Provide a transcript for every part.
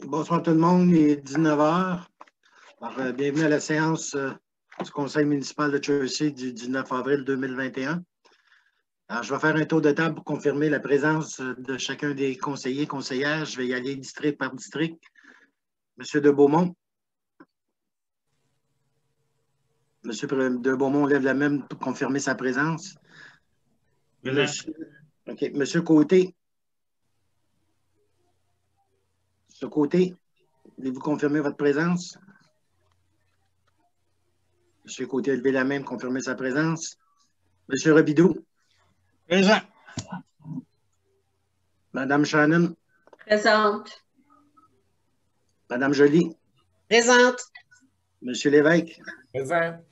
Bonsoir tout le monde, il est 19 heures. Alors, bienvenue à la séance du Conseil municipal de Chelsea du 19 avril 2021. Alors, je vais faire un tour de table pour confirmer la présence de chacun des conseillers, conseillères. Je vais y aller district par district. Monsieur de Beaumont. Monsieur de Beaumont lève la main pour confirmer sa présence. Monsieur Côté. Monsieur Côté, voulez-vous confirmer votre présence? Monsieur Côté, levez la main pour confirmer sa présence. Monsieur Robidoux. Présent. Madame Shannon. Présente. Madame Joly. Présente. Monsieur Lévesque. Présent.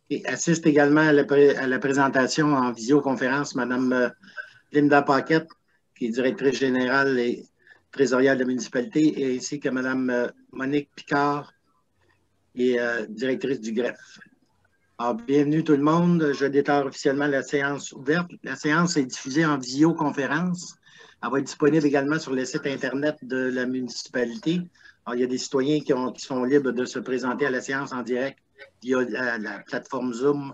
Et assiste également à la présentation en visioconférence Madame Linda Paquette, qui est directrice générale et trésorière de la municipalité, ainsi que Madame Monique Picard, qui est directrice du greffe. Alors, bienvenue tout le monde. Je déclare officiellement la séance ouverte. La séance est diffusée en visioconférence. Elle va être disponible également sur le site Internet de la municipalité. Alors, il y a des citoyens qui sont libres de se présenter à la séance en direct via la plateforme Zoom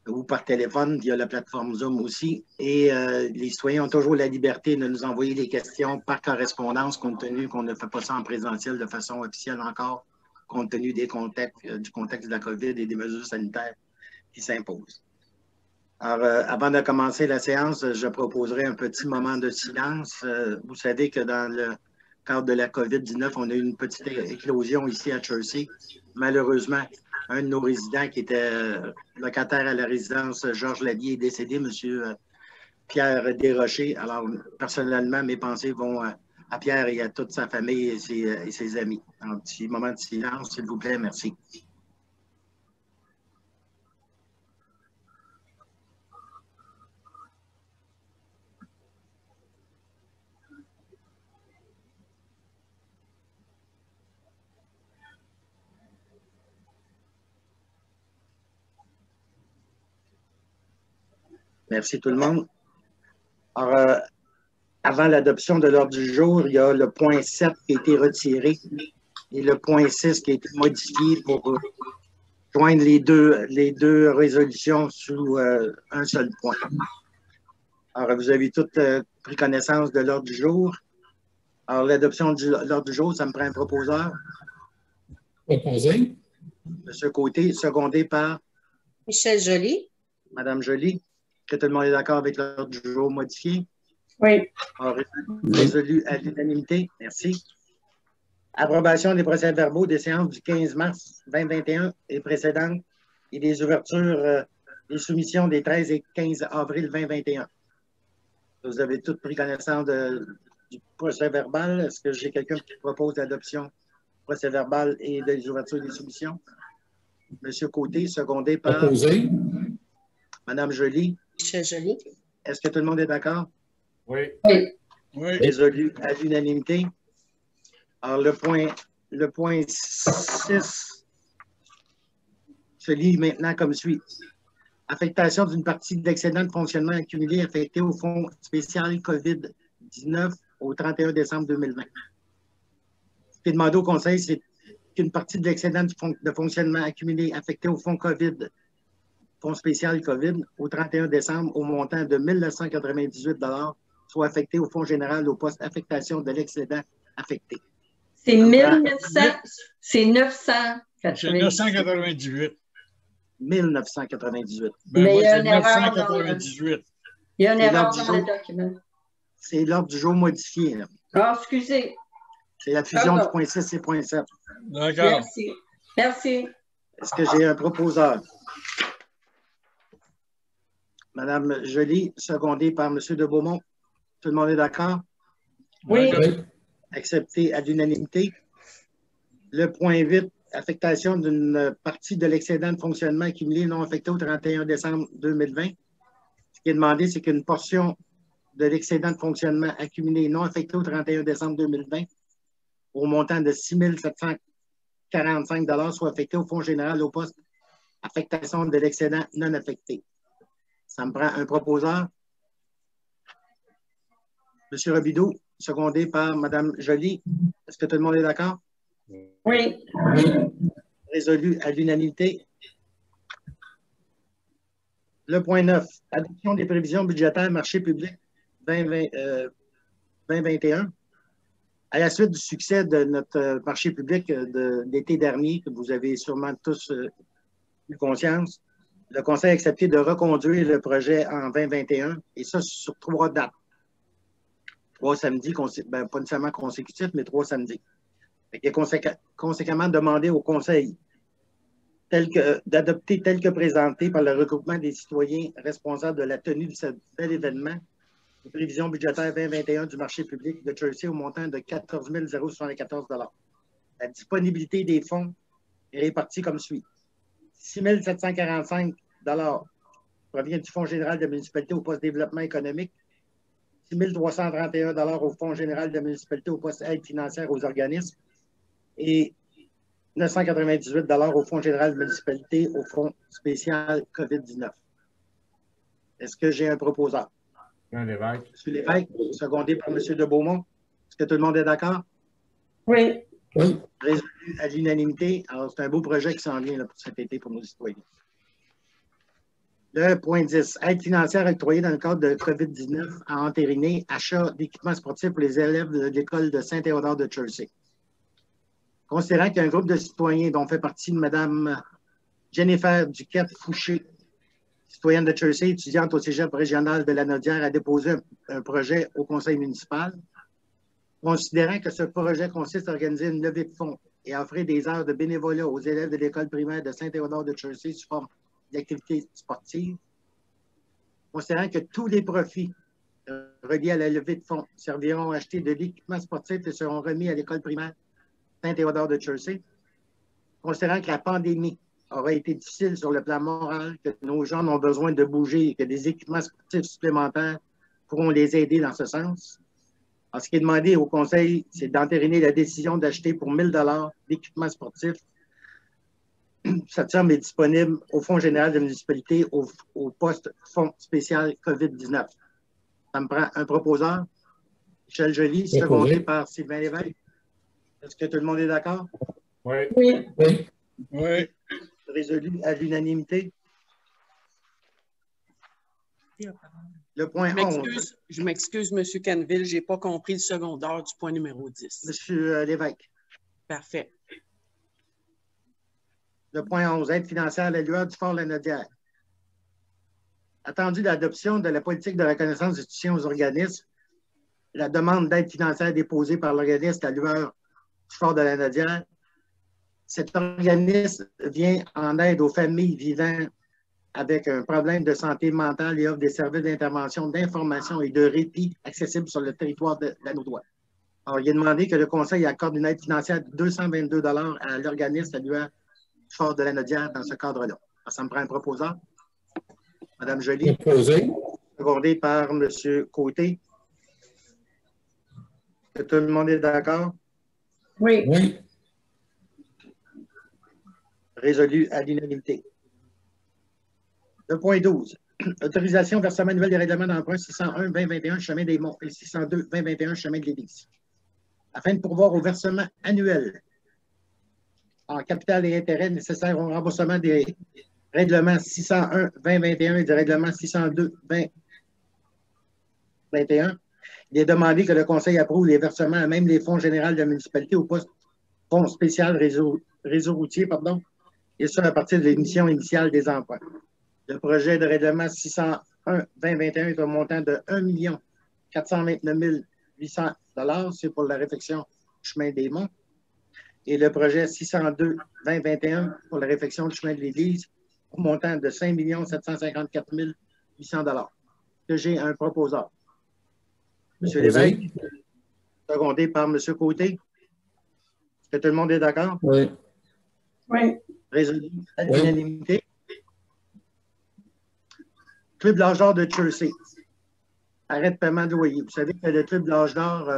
ou par téléphone via la plateforme Zoom aussi. Et les citoyens ont toujours la liberté de nous envoyer des questions par correspondance, compte tenu qu'on ne fait pas ça en présentiel de façon officielle encore, compte tenu du contexte de la COVID et des mesures sanitaires qui s'imposent. Alors, avant de commencer la séance, je proposerai un petit moment de silence. Vous savez que dans le cadre de la COVID-19, on a eu une petite éclosion ici à Chelsea. Malheureusement, un de nos résidents qui était locataire à la résidence Georges Lallier est décédé, M. Pierre Desrochers. Alors, personnellement, mes pensées vont à Pierre et à toute sa famille et ses amis. Un petit moment de silence, s'il vous plaît. Merci. Merci tout le monde. Alors, avant l'adoption de l'ordre du jour, il y a le point 7 qui a été retiré et le point 6 qui a été modifié pour joindre les deux résolutions sous un seul point. Alors, vous avez toutes pris connaissance de l'ordre du jour. Alors, l'adoption de l'ordre du jour, ça me prend un proposeur. Proposé. Monsieur Côté, secondé par Michel Joly. Madame Joly. Que tout le monde est d'accord avec l'ordre du jour modifié? Oui. Alors, résolu à l'unanimité. Merci. Approbation des procès-verbaux des séances du 15 mars 2021 et précédentes et des ouvertures des soumissions des 13 et 15 avril 2021. Vous avez tous pris connaissance du procès-verbal. Est-ce que j'ai quelqu'un qui propose l'adoption du procès-verbal et des ouvertures des soumissions? Monsieur Côté, secondé par Proposé. Madame Joly. Michel Joly. Est-ce que tout le monde est d'accord? Oui. Oui. Oui. Résolu à l'unanimité. Alors, le point 6 se lit maintenant comme suit. Affectation d'une partie de l'excédent de fonctionnement accumulé affecté au fonds spécial COVID-19 au 31 décembre 2020. Ce qui est demandé au Conseil, c'est qu'une partie de l'excédent de fonctionnement accumulé affecté au fonds COVID, fonds spécial COVID, au 31 décembre au montant de 1 998 $ soit affecté au fonds général au poste affectation de l'excédent affecté. C'est 1900. C'est 998. 1998. Ben, mais moi, il y a c'est une erreur 998. Il y a une C'est erreur l'ordre du dans le jour. document. C'est l'ordre du jour modifié. Là. Ah, excusez. C'est la fusion Pardon. du point 6 et point 7. D'accord. Merci. Merci. Est-ce que j'ai un proposeur? Madame Joly, secondée par Monsieur de Beaumont. Tout le monde est d'accord? Oui. Accepté à l'unanimité. Le point 8, affectation d'une partie de l'excédent de fonctionnement accumulé non affecté au 31 décembre 2020. Ce qui est demandé, c'est qu'une portion de l'excédent de fonctionnement accumulé non affecté au 31 décembre 2020 au montant de 6 745 $ soit affecté au fonds général au poste affectation de l'excédent non affecté. Ça me prend un proposeur. Monsieur Robidoux, secondé par Mme Joly. Est-ce que tout le monde est d'accord? Oui. Résolu à l'unanimité. Le point 9, adoption des prévisions budgétaires marché public 2021. À la suite du succès de notre marché public de l'été dernier, que vous avez sûrement tous eu conscience, le Conseil a accepté de reconduire le projet en 2021, et ça sur 3 dates. 3 samedis, pas nécessairement consécutifs, mais 3 samedis. Il a conséquemment demandé au Conseil d'adopter tel que présenté par le regroupement des citoyens responsables de la tenue de ce bel événement, les prévisions budgétaires 2021 du marché public de Jersey au montant de 14 074 $. La disponibilité des fonds est répartie comme suit. 6 745 $ provient du Fonds général de municipalité au poste développement économique, 6 331 $ au Fonds général de municipalité au poste aide financière aux organismes et 998 $ au Fonds général de municipalité au Fonds spécial COVID-19. Est-ce que j'ai un proposeur? M. Lévesque. M. Lévesque, secondé par M. de Beaumont. Est-ce que tout le monde est d'accord? Oui. Oui. Résolu à l'unanimité. Alors, c'est un beau projet qui s'en vient là, pour cet été pour nos citoyens. Le point 10, aide financière octroyée dans le cadre de COVID-19 à entériner, achat d'équipements sportifs pour les élèves de l'école de Saint-Théodore de Jersey. Considérant qu'il y a un groupe de citoyens dont fait partie Mme Jennifer Duquette-Fouché, citoyenne de Jersey, étudiante au cégep régional de la Nodière, a déposé un projet au conseil municipal. Considérant que ce projet consiste à organiser une levée de fonds et à offrir des heures de bénévolat aux élèves de l'école primaire de Saint-Théodore de Jersey sous forme d'activités sportives, considérant que tous les profits reliés à la levée de fonds serviront à acheter de l'équipement sportif et seront remis à l'école primaire Saint-Théodore de Jersey, considérant que la pandémie aura été difficile sur le plan moral, que nos gens ont besoin de bouger et que des équipements sportifs supplémentaires pourront les aider dans ce sens. Alors, ce qui est demandé au Conseil, c'est d'entériner la décision d'acheter pour 1 000 $ d'équipements sportifs. Cette somme est disponible au Fonds général de municipalité, au poste Fonds spécial COVID-19. Ça me prend un proposeur. Michel Joly, secondé par Sylvain Lévesque. Est-ce que tout le monde est d'accord? Oui. Oui. Oui. Oui. Résolu à l'unanimité. Le point 11. Je m'excuse, M. Canville, je n'ai pas compris le secondaire du point numéro 10. M. Lévesque. Parfait. Le point 11, aide financière à la lueur du Fort Lanaudière. Attendu l'adoption de la politique de reconnaissance du soutien aux organismes, la demande d'aide financière déposée par l'organisme La Lueur du Fort de la Lanaudière, cet organisme vient en aide aux familles vivant avec un problème de santé mentale et offre des services d'intervention, d'information et de répit accessibles sur le territoire de la Lanaudière. Alors, il est demandé que le Conseil accorde une aide financière de 222 $ à l'organisme La Lueur du Fort de la Lanaudière dans ce cadre-là. Ça me prend un proposeur. Mme Joly. Proposé. Secondé par M. Côté. Est-ce que tout le monde est d'accord? Oui. Oui. Résolu à l'unanimité. Le point 12. Autorisation versement annuel des règlements d'emprunt 601-2021 Chemin des Monts et 602-2021 Chemin de l'Église. Afin de pourvoir au versement annuel en capital et intérêts nécessaires au remboursement des règlements 601-2021 et du règlement 602-2021, il est demandé que le Conseil approuve les versements à même les fonds généraux de la municipalité au poste fonds spécial réseau routier, et ça à partir de l'émission initiale des emprunts. Le projet de règlement 601-2021 est un montant de 1 429 800 $. C'est pour la réfection du chemin des Monts. Et le projet 602-2021 pour la réfection du chemin de l'Église, au montant de 5 754 800 $. Que j'ai un proposeur. M. Lévesque, secondé par M. Côté. Est-ce que tout le monde est d'accord? Oui. Oui. Résolu à l'unanimité. Club de l'âge d'or de Jersey. Arrêt de paiement de loyer. Vous savez que le Club de l'âge d'or,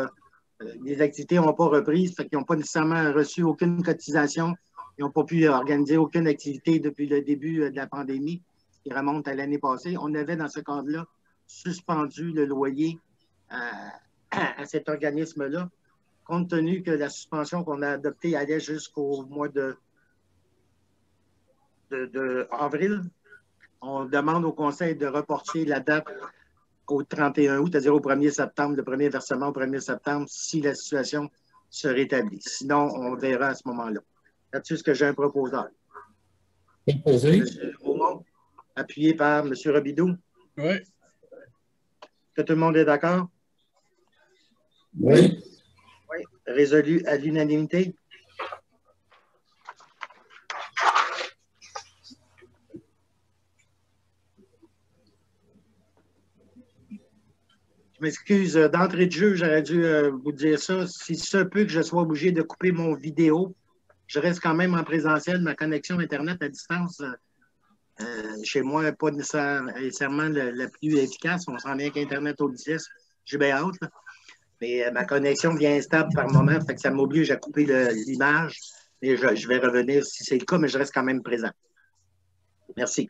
les activités n'ont pas repris, ça fait qu'ils n'ont pas nécessairement reçu aucune cotisation. Ils n'ont pas pu organiser aucune activité depuis le début de la pandémie, qui remonte à l'année passée. On avait, dans ce cadre-là, suspendu le loyer à cet organisme-là, compte tenu que la suspension qu'on a adoptée allait jusqu'au mois de avril. On demande au Conseil de reporter la date au 31 août, c'est-à-dire au 1er septembre, le premier versement au 1er septembre, si la situation se rétablit. Sinon, on verra à ce moment-là. Là-dessus, est-ce que j'ai un proposeur? Proposé. M. Beaumont, appuyé par M. Robidoux. Oui. Que tout le monde est d'accord? Oui. Oui. Résolu à l'unanimité? Je m'excuse, d'entrée de jeu, j'aurais dû vous dire ça. Si se peut que je sois obligé de couper mon vidéo, je reste quand même en présentiel. Ma connexion Internet à distance, chez moi, n'est pas nécessairement la plus efficace. On s'en vient qu'Internet au 10. J'ai bien hâte. Là. Mais ma connexion devient instable par moment, fait que ça m'oblige à couper l'image. Et je vais revenir si c'est le cas, mais je reste quand même présent. Merci.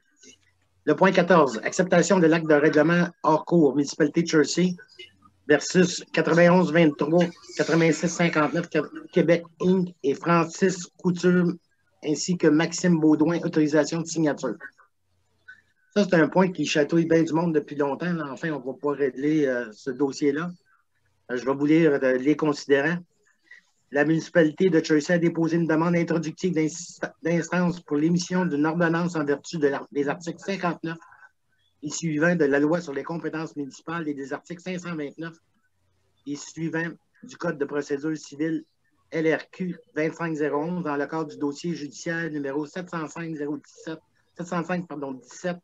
Le point 14, acceptation de l'acte de règlement hors cours, municipalité de Chelsea versus 91-23, 86-59, Québec Inc. et Francis Couture, ainsi que Maxime Baudouin, autorisation de signature. Ça, c'est un point qui chatouille bien du monde depuis longtemps. Là. Enfin, on ne va pas régler ce dossier-là. Je vais vous lire les considérants. La municipalité de Chelsea a déposé une demande introductive d'instance pour l'émission d'une ordonnance en vertu des articles 59 et suivants de la loi sur les compétences municipales et des articles 529 et suivants du Code de procédure civile LRQ 25011 dans le cadre du dossier judiciaire numéro 705-017, 705-17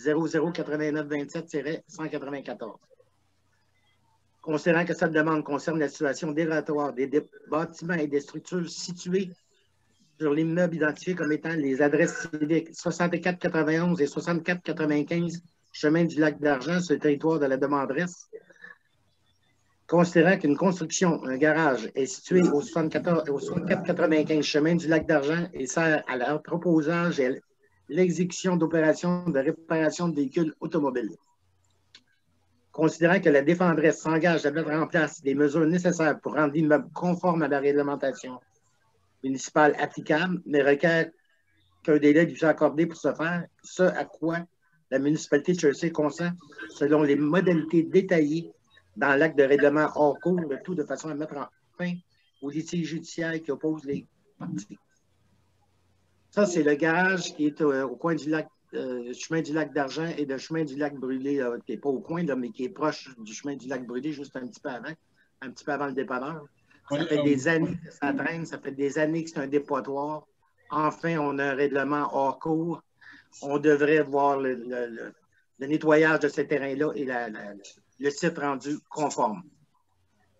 008927-194. Considérant que cette demande concerne la situation dérogatoire des bâtiments et des structures situées sur l'immeuble identifié comme étant les adresses civiques 6491 et 6495 chemin du lac d'Argent sur le territoire de la demanderesse. Considérant qu'une construction, un garage, est situé au 6495 chemin du lac d'Argent et sert à l'entreposage et à l'exécution d'opérations de réparation de véhicules automobiles. Considérant que la défenderesse s'engage à mettre en place des mesures nécessaires pour rendre l'immeuble conforme à la réglementation municipale applicable, mais requiert qu'un délai lui soit accordé pour ce faire, ce à quoi la municipalité de Chelsea consent selon les modalités détaillées dans l'acte de règlement hors cours, le tout de façon à mettre fin au litige judiciaire qui oppose les parties. Ça, c'est le garage qui est au coin du lac. Chemin du lac d'Argent et le chemin du lac Brûlé, qui n'est pas au coin, là, mais qui est proche du chemin du lac Brûlé, juste un petit peu avant le dépanneur. Ça fait des années que ça traîne, ça fait des années que c'est un dépotoir. Enfin, on a un règlement hors cours. On devrait voir le nettoyage de ces terrains-là et le site rendu conforme.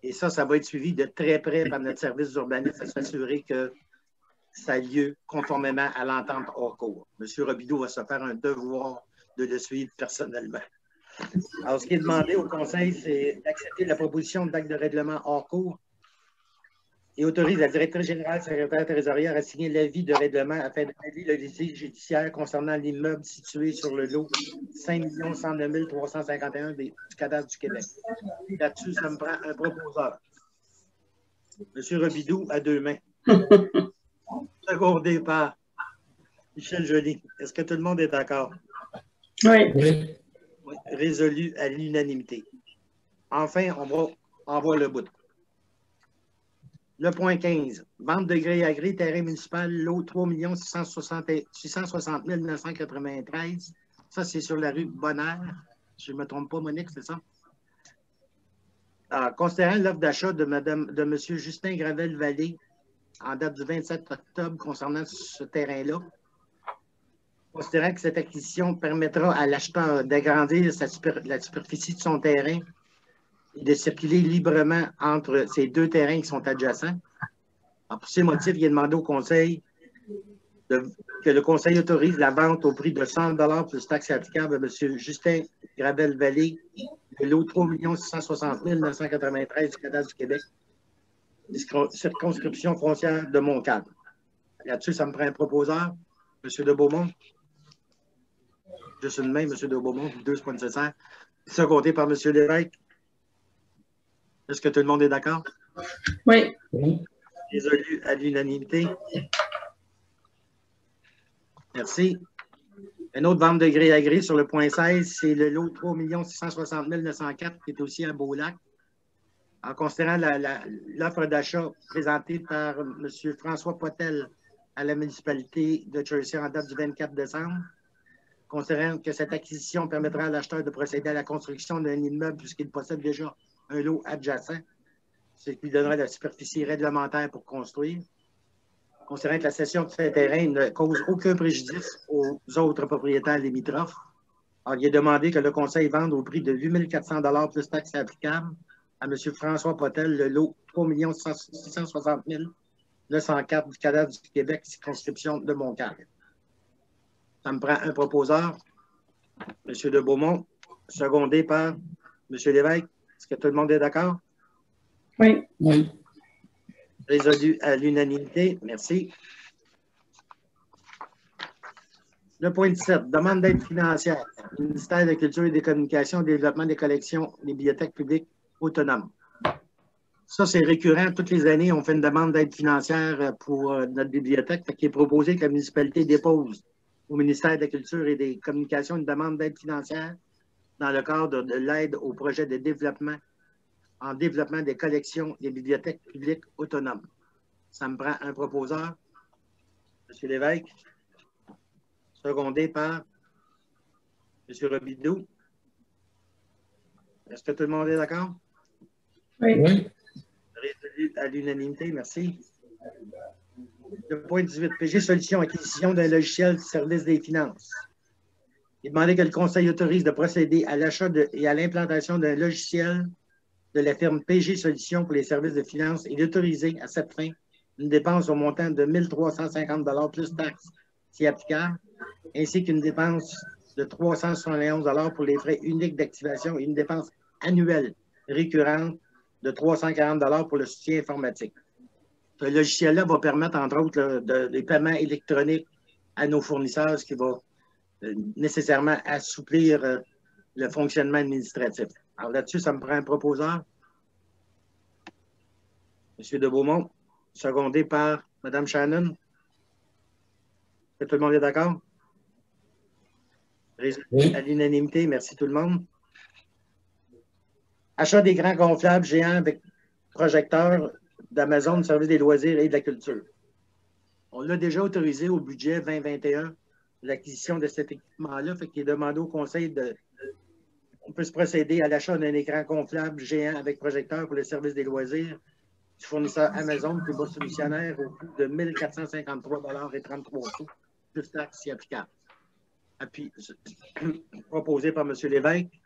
Et ça va être suivi de très près par notre service d'urbanisme à s'assurer que ça a lieu conformément à l'entente hors cours. M. Robidoux va se faire un devoir de le suivre personnellement. Alors, ce qui est demandé au Conseil, c'est d'accepter la proposition d'acte de règlement hors cours et autorise la directrice générale secrétaire trésorière à signer l'avis de règlement afin d'établir le litige judiciaire concernant l'immeuble situé sur le lot 5 109 351 du cadastre du Québec. Là-dessus, ça me prend un proposeur. M. Robidoux à deux mains. Secondé par Michel Joly. Est-ce que tout le monde est d'accord? Oui. Oui. Oui. Résolu à l'unanimité. Enfin, on voit le bout. Le point 15. Vente de gré à gré, terrain municipal, lot 3 660 993. Ça, c'est sur la rue Bonheur. Si je ne me trompe pas, Monique, c'est ça? Alors, considérant l'offre d'achat de M. Justin Gravel-Vallée, en date du 27 octobre concernant ce terrain-là. Considérant que cette acquisition permettra à l'acheteur d'agrandir la superficie de son terrain et de circuler librement entre ces deux terrains qui sont adjacents. Alors, pour ces motifs, il est demandé au Conseil que le Conseil autorise la vente au prix de 100 $ plus taxes applicables à M. Justin Gravel-Vallée, le lot 3 660 993 du cadastre du Québec, circonscription foncière de Montcalm. Là-dessus, ça me prend un proposeur. M. de Beaumont. Juste une main, M. de Beaumont. Deux, c'est pas nécessaire. Secondé par M. Lévesque. Est-ce que tout le monde est d'accord? Oui. Oui. Résolu à l'unanimité. Merci. Une autre vente de gré à gré sur le point 16, c'est le lot 3 660 904 qui est aussi à Beaulac. En considérant l'offre d'achat présentée par M. François Potel à la municipalité de Jersey en date du 24 décembre, considérant que cette acquisition permettra à l'acheteur de procéder à la construction d'un immeuble puisqu'il possède déjà un lot adjacent, ce qui lui donnera la superficie réglementaire pour construire. Considérant que la cession de ces terrains ne cause aucun préjudice aux autres propriétaires limitrophes, alors, il est demandé que le conseil vende au prix de 8 400 $ plus taxes applicables à M. François Potel le lot 3 660 904 du cadastre du Québec, circonscription de Montcalm. Ça me prend un proposeur, M. de Beaumont, secondé par M. Lévesque. Est-ce que tout le monde est d'accord? Oui. Oui. Résolu à l'unanimité. Merci. Le point 17, demande d'aide financière. Ministère de la Culture et des Communications, développement des collections des bibliothèques publiques autonomes. Ça, c'est récurrent. Toutes les années, on fait une demande d'aide financière pour notre bibliothèque. Il est proposé que la municipalité dépose au ministère de la Culture et des Communications une demande d'aide financière dans le cadre de l'aide au projet de développement en développement des collections des bibliothèques publiques autonomes. Ça me prend un proposeur. M. Lévesque. Secondé par M. Robidoux. Est-ce que tout le monde est d'accord? Oui. Oui. Résolu à l'unanimité, merci. Le point 18, PG Solutions, acquisition d'un logiciel du service des finances. Il est demandé que le Conseil autorise de procéder à l'achat et à l'implantation d'un logiciel de la firme PG Solutions pour les services de finances et d'autoriser à cette fin une dépense au montant de 1 350 $ plus taxes si applicable, ainsi qu'une dépense de 371 $ pour les frais uniques d'activation et une dépense annuelle récurrente de 340 $ pour le soutien informatique. Ce logiciel-là va permettre, entre autres, des paiements électroniques à nos fournisseurs, ce qui va nécessairement assouplir le fonctionnement administratif. Alors là-dessus, ça me prend un proposeur. M. de Beaumont, secondé par Mme Shannon. Est-ce que tout le monde est d'accord? Résolu à l'unanimité. Merci tout le monde. Achat des grands gonflables géants avec projecteurs d'Amazon, du service des loisirs et de la culture. On l'a déjà autorisé au budget 2021, l'acquisition de cet équipement-là, fait qu'il est demandé au conseil on peut se procéder à l'achat d'un écran gonflable géant avec projecteur pour le service des loisirs du fournisseur Amazon, plus bas solutionnaire, au coût de 1 453,33 $, plus taxes si applicable. Proposé par M. Lévesque,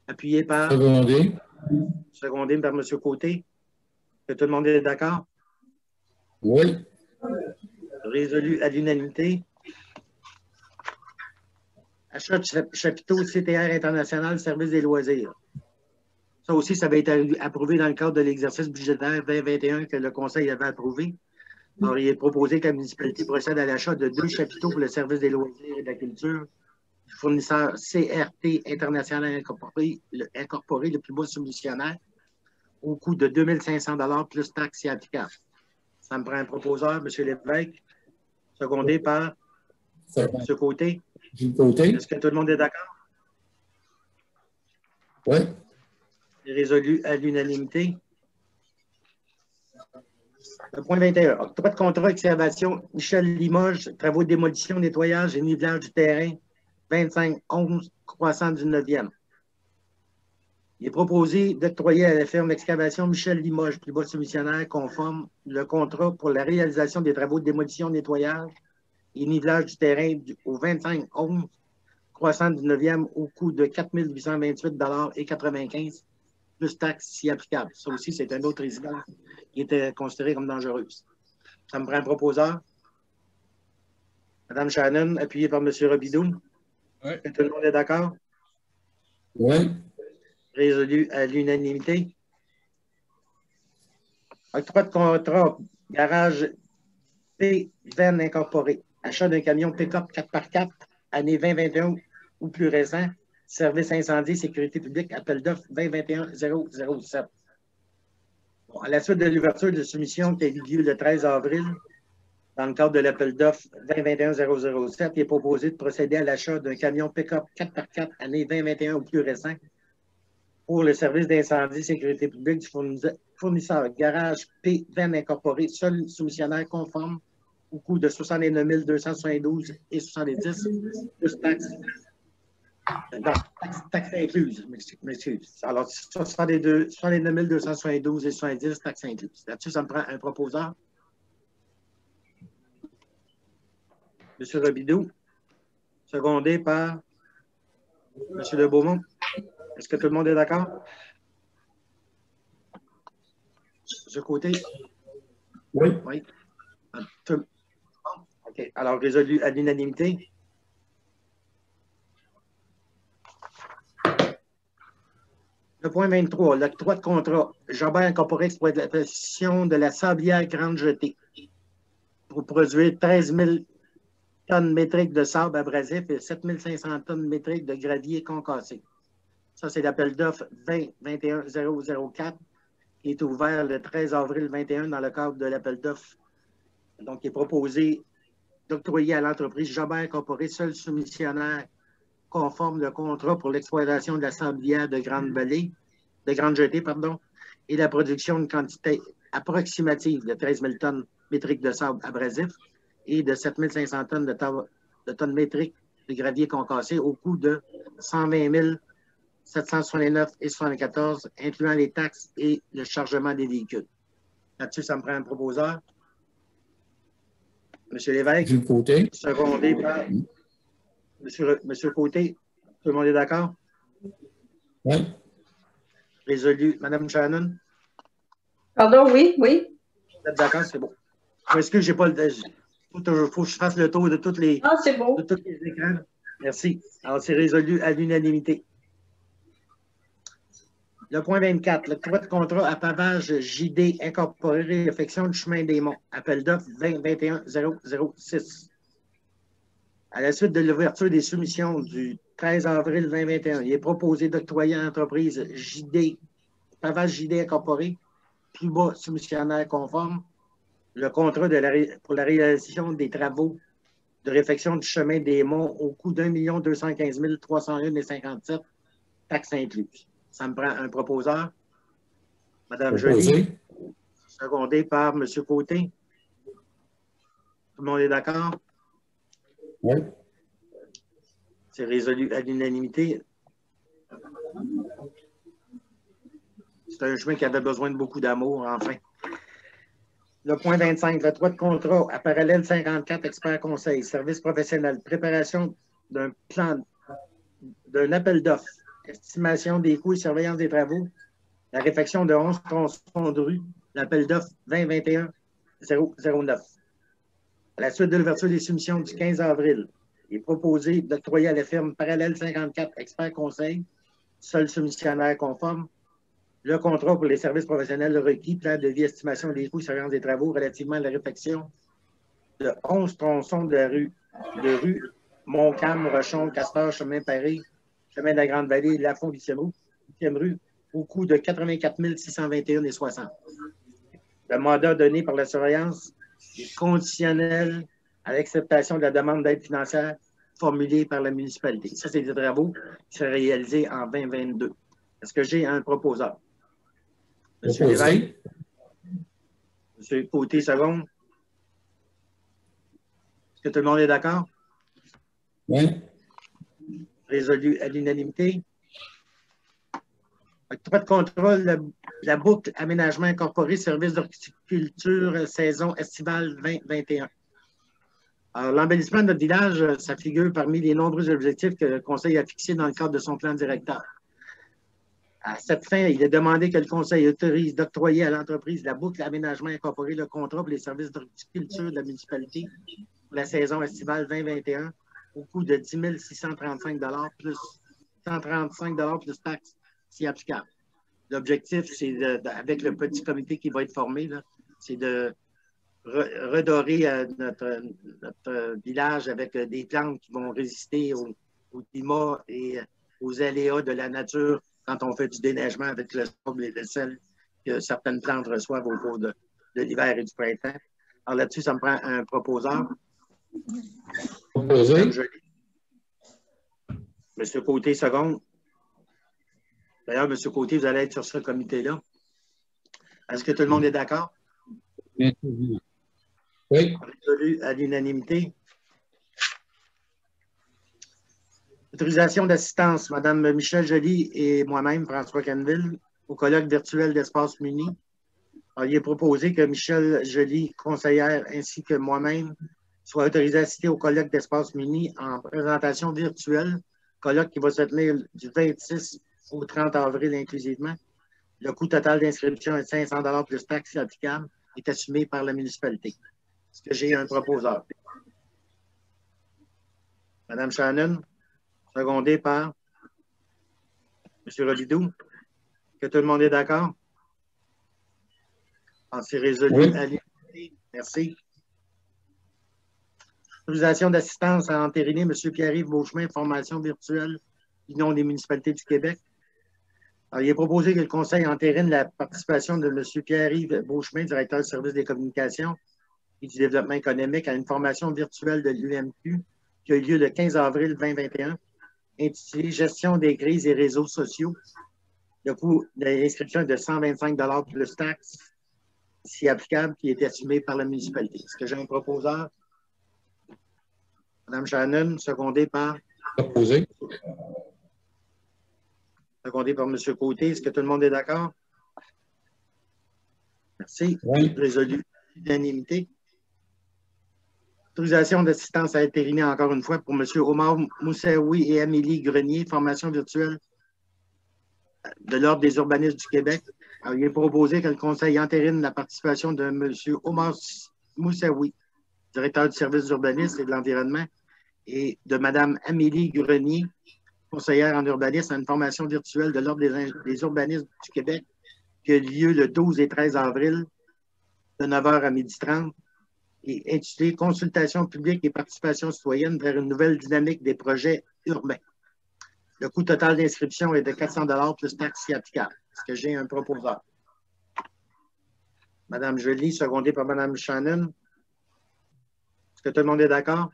appuyé par... Secondé par M. Côté. Que tout le monde est d'accord? Oui. Résolu à l'unanimité. Achat de chapiteau CTR International, service des loisirs. Ça aussi, ça va être approuvé dans le cadre de l'exercice budgétaire 2021 que le Conseil avait approuvé. Alors, il est proposé que la municipalité procède à l'achat de 2 chapiteaux pour le service des loisirs et de la culture du fournisseur CRT International Incorporé, le plus bas soumissionnaire, au coût de 2 500 $ plus taxes si applicable. Ça me prend un proposeur, M. Lévesque, secondé par M. Côté. Est-ce que tout le monde est d'accord? Oui. Résolu à l'unanimité. Le point 21. Octroi de contrat excavation Michel Limoges, travaux de démolition, nettoyage et nivelage du terrain 2511 croissant du 9e. Il est proposé d'octroyer à la firme d'excavation Michel Limoges, plus bas soumissionnaire, conforme le contrat pour la réalisation des travaux de démolition, nettoyage et nivelage du terrain au 2511 croissant du 9e au coût de 4 828,95 $ plus taxes si applicable. Ça aussi, c'est un autre résidence qui était considéré comme dangereuse. Ça me prend un proposeur. Mme Shannon, appuyée par M. Robidoux. Oui. Tout le monde est d'accord? Oui. Résolu à l'unanimité. Octroi de contrat, garage P-VEN incorporé. Achat d'un camion pick-up 4x4, année 2021 ou plus récent, Service incendie, sécurité publique, appel d'offres 2021-007. Bon, à la suite de l'ouverture de soumission qui a eu lieu le 13 avril, dans le cadre de l'appel d'offres 2021-007, il est proposé de procéder à l'achat d'un camion pick-up 4x4 année 2021 ou plus récent pour le service d'incendie sécurité publique du fournisseur Garage P-VEN Incorporé, seul soumissionnaire conforme au coût de 69 272 et 70 plus taxes. Non, taxes incluses, m'excuse. Alors, 69 272 et 70 taxes incluses. Là-dessus, ça me prend un proposeur. M. Robidoux, secondé par M. de Beaumont. Est-ce que tout le monde est d'accord? Ce côté? Oui. Oui. OK. Alors, résolu à l'unanimité. Le point 23, l'octroi de contrat. Jobert Incorporé exploitation de la sablière Grande Jetée pour produire 13 000 tonnes métriques de sable abrasif et 7 500 tonnes métriques de gravier concassé. Ça, c'est l'appel d'offres 2021-004 qui est ouvert le 13 avril 2021 dans le cadre de l'appel d'offres. Donc, il est proposé d'octroyer à l'entreprise Jobert Incorporé, seul soumissionnaire conforme de contrat pour l'exploitation de la sablière de Grande Jetée, et la production d'une quantité approximative de 13 000 tonnes métriques de sable abrasif et de 7 500 tonnes de tonnes métriques de gravier concassé au coût de 120 769,74, incluant les taxes et le chargement des véhicules. Là-dessus, ça me prend un proposeur. M. Lévesque. Du côté. Secondé par M. Côté. Tout le monde est d'accord? Oui. Résolu. Mme Shannon? Pardon, oui, oui. Vous êtes d'accord? C'est bon. Est-ce que j'ai pas le. Il faut que je fasse le tour de tous les écrans. Merci. Alors, c'est résolu à l'unanimité. Le point 24, le droit de contrat à pavage JD Incorporé, réfection du chemin des Monts. Appel d'offres 2021-006. À la suite de l'ouverture des soumissions du 13 avril 2021, il est proposé d'octroyer à l'entreprise Pavage JD Incorporé, plus bas soumissionnaire conforme, le contrat pour la réalisation des travaux de réfection du chemin des Monts au coût d'1 215 301,57, taxes incluses. Ça me prend un proposeur. Mme Joly, secondé par M. Côté. Tout le monde est d'accord? Oui. C'est résolu à l'unanimité. C'est un chemin qui avait besoin de beaucoup d'amour, enfin. Le point 25, le droit de contrat à parallèle 54, expert conseil, service professionnel, préparation d'un plan, d'un appel d'offres, estimation des coûts et surveillance des travaux, la réfection de 11 tronçons de rue, l'appel d'offres 2021-009. À la suite de l'ouverture des soumissions du 15 avril, il est proposé d'octroyer à la firme Parallèle 54 Expert Conseil, seul soumissionnaire conforme, le contrat pour les services professionnels requis, plan de vie, estimation des coûts et surveillance des travaux relativement à la réfection de 11 tronçons de rue Montcalm, Rochon, Castor, Chemin Paris, Chemin de la Grande-Vallée, Lafont, 8e rue, au coût de 84 621,60. Le mandat donné par la surveillance est conditionnel à l'acceptation de la demande d'aide financière formulée par la municipalité. Ça, c'est des travaux qui seraient réalisés en 2022. Est-ce que j'ai un proposeur? M. Lévesque? M. Côté, seconde. Est-ce que tout le monde est d'accord? Oui. Résolu à l'unanimité. Octroi de contrat, la boucle aménagement incorporé, service d'horticulture, saison estivale 2021. Alors, l'embellissement de notre village, ça figure parmi les nombreux objectifs que le Conseil a fixés dans le cadre de son plan directeur. À cette fin, il est demandé que le Conseil autorise d'octroyer à l'entreprise la boucle aménagement incorporé le contrat pour les services d'horticulture de la municipalité pour la saison estivale 2021 au coût de 10 635 plus 135 plus taxes si applicable. L'objectif, c'est avec le petit comité qui va être formé, c'est de redorer notre village avec des plantes qui vont résister au climat et aux aléas de la nature quand on fait du déneigement avec le sable et le sel que certaines plantes reçoivent au cours de l'hiver et du printemps. Alors là-dessus, ça me prend un proposeur. Proposé. Monsieur Côté, seconde. D'ailleurs, Monsieur Côté, vous allez être sur ce comité-là. Est-ce que tout le monde est d'accord? Oui. Résolu à l'unanimité. Autorisation d'assistance, Mme Michel Joly et moi-même, François Canville, au colloque virtuel d'Espace Muni. Alors, il est proposé que Michel Joly, conseillère, ainsi que moi-même, soient autorisés à assister au colloque d'Espace Muni en présentation virtuelle, colloque qui va se tenir du 26 au 30 avril inclusivement. Le coût total d'inscription est de 500 $ plus taxes applicables, est assumé par la municipalité. Est-ce que j'ai un proposeur? Mme Shannon, secondé par M. Robidoux. Que tout le monde est d'accord? C'est résolu Oui. à l'unanimité. Merci. Autorisation d'assistance à entériner M. Pierre-Yves Beauchemin, formation virtuelle, Union des municipalités du Québec. Alors, il est proposé que le Conseil entérine la participation de M. Pierre-Yves Beauchemin, directeur du service des communications et du développement économique, à une formation virtuelle de l'UMQ qui a eu lieu le 15 avril 2021, intitulée Gestion des crises et réseaux sociaux. Le coût de l'inscription est de 125 $ plus taxes, si applicable, qui est assumé par la municipalité. Est-ce que j'ai un proposeur? Mme Shannon, secondé par? Proposé. Secondé par M. Côté. Est-ce que tout le monde est d'accord? Merci. Oui. Résolu. Unanimité. Autorisation d'assistance à intérimer encore une fois pour M. Omar Moussaoui et Amélie Grenier, formation virtuelle de l'Ordre des urbanistes du Québec. Alors, il est proposé que le Conseil entérine la participation de M. Omar Moussaoui, directeur du service d'urbanisme et de l'environnement, et de Mme Amélie Grenier, conseillère en urbanisme, à une formation virtuelle de l'Ordre des urbanistes du Québec qui a lieu le 12 et 13 avril de 9h à 12h30 et intitulée Consultation publique et participation citoyenne vers une nouvelle dynamique des projets urbains. Le coût total d'inscription est de 400 $ plus taxes si applicables. Est-ce que j'ai un proposeur? Mme Joly, secondée par Mme Shannon. Est-ce que tout le monde est d'accord?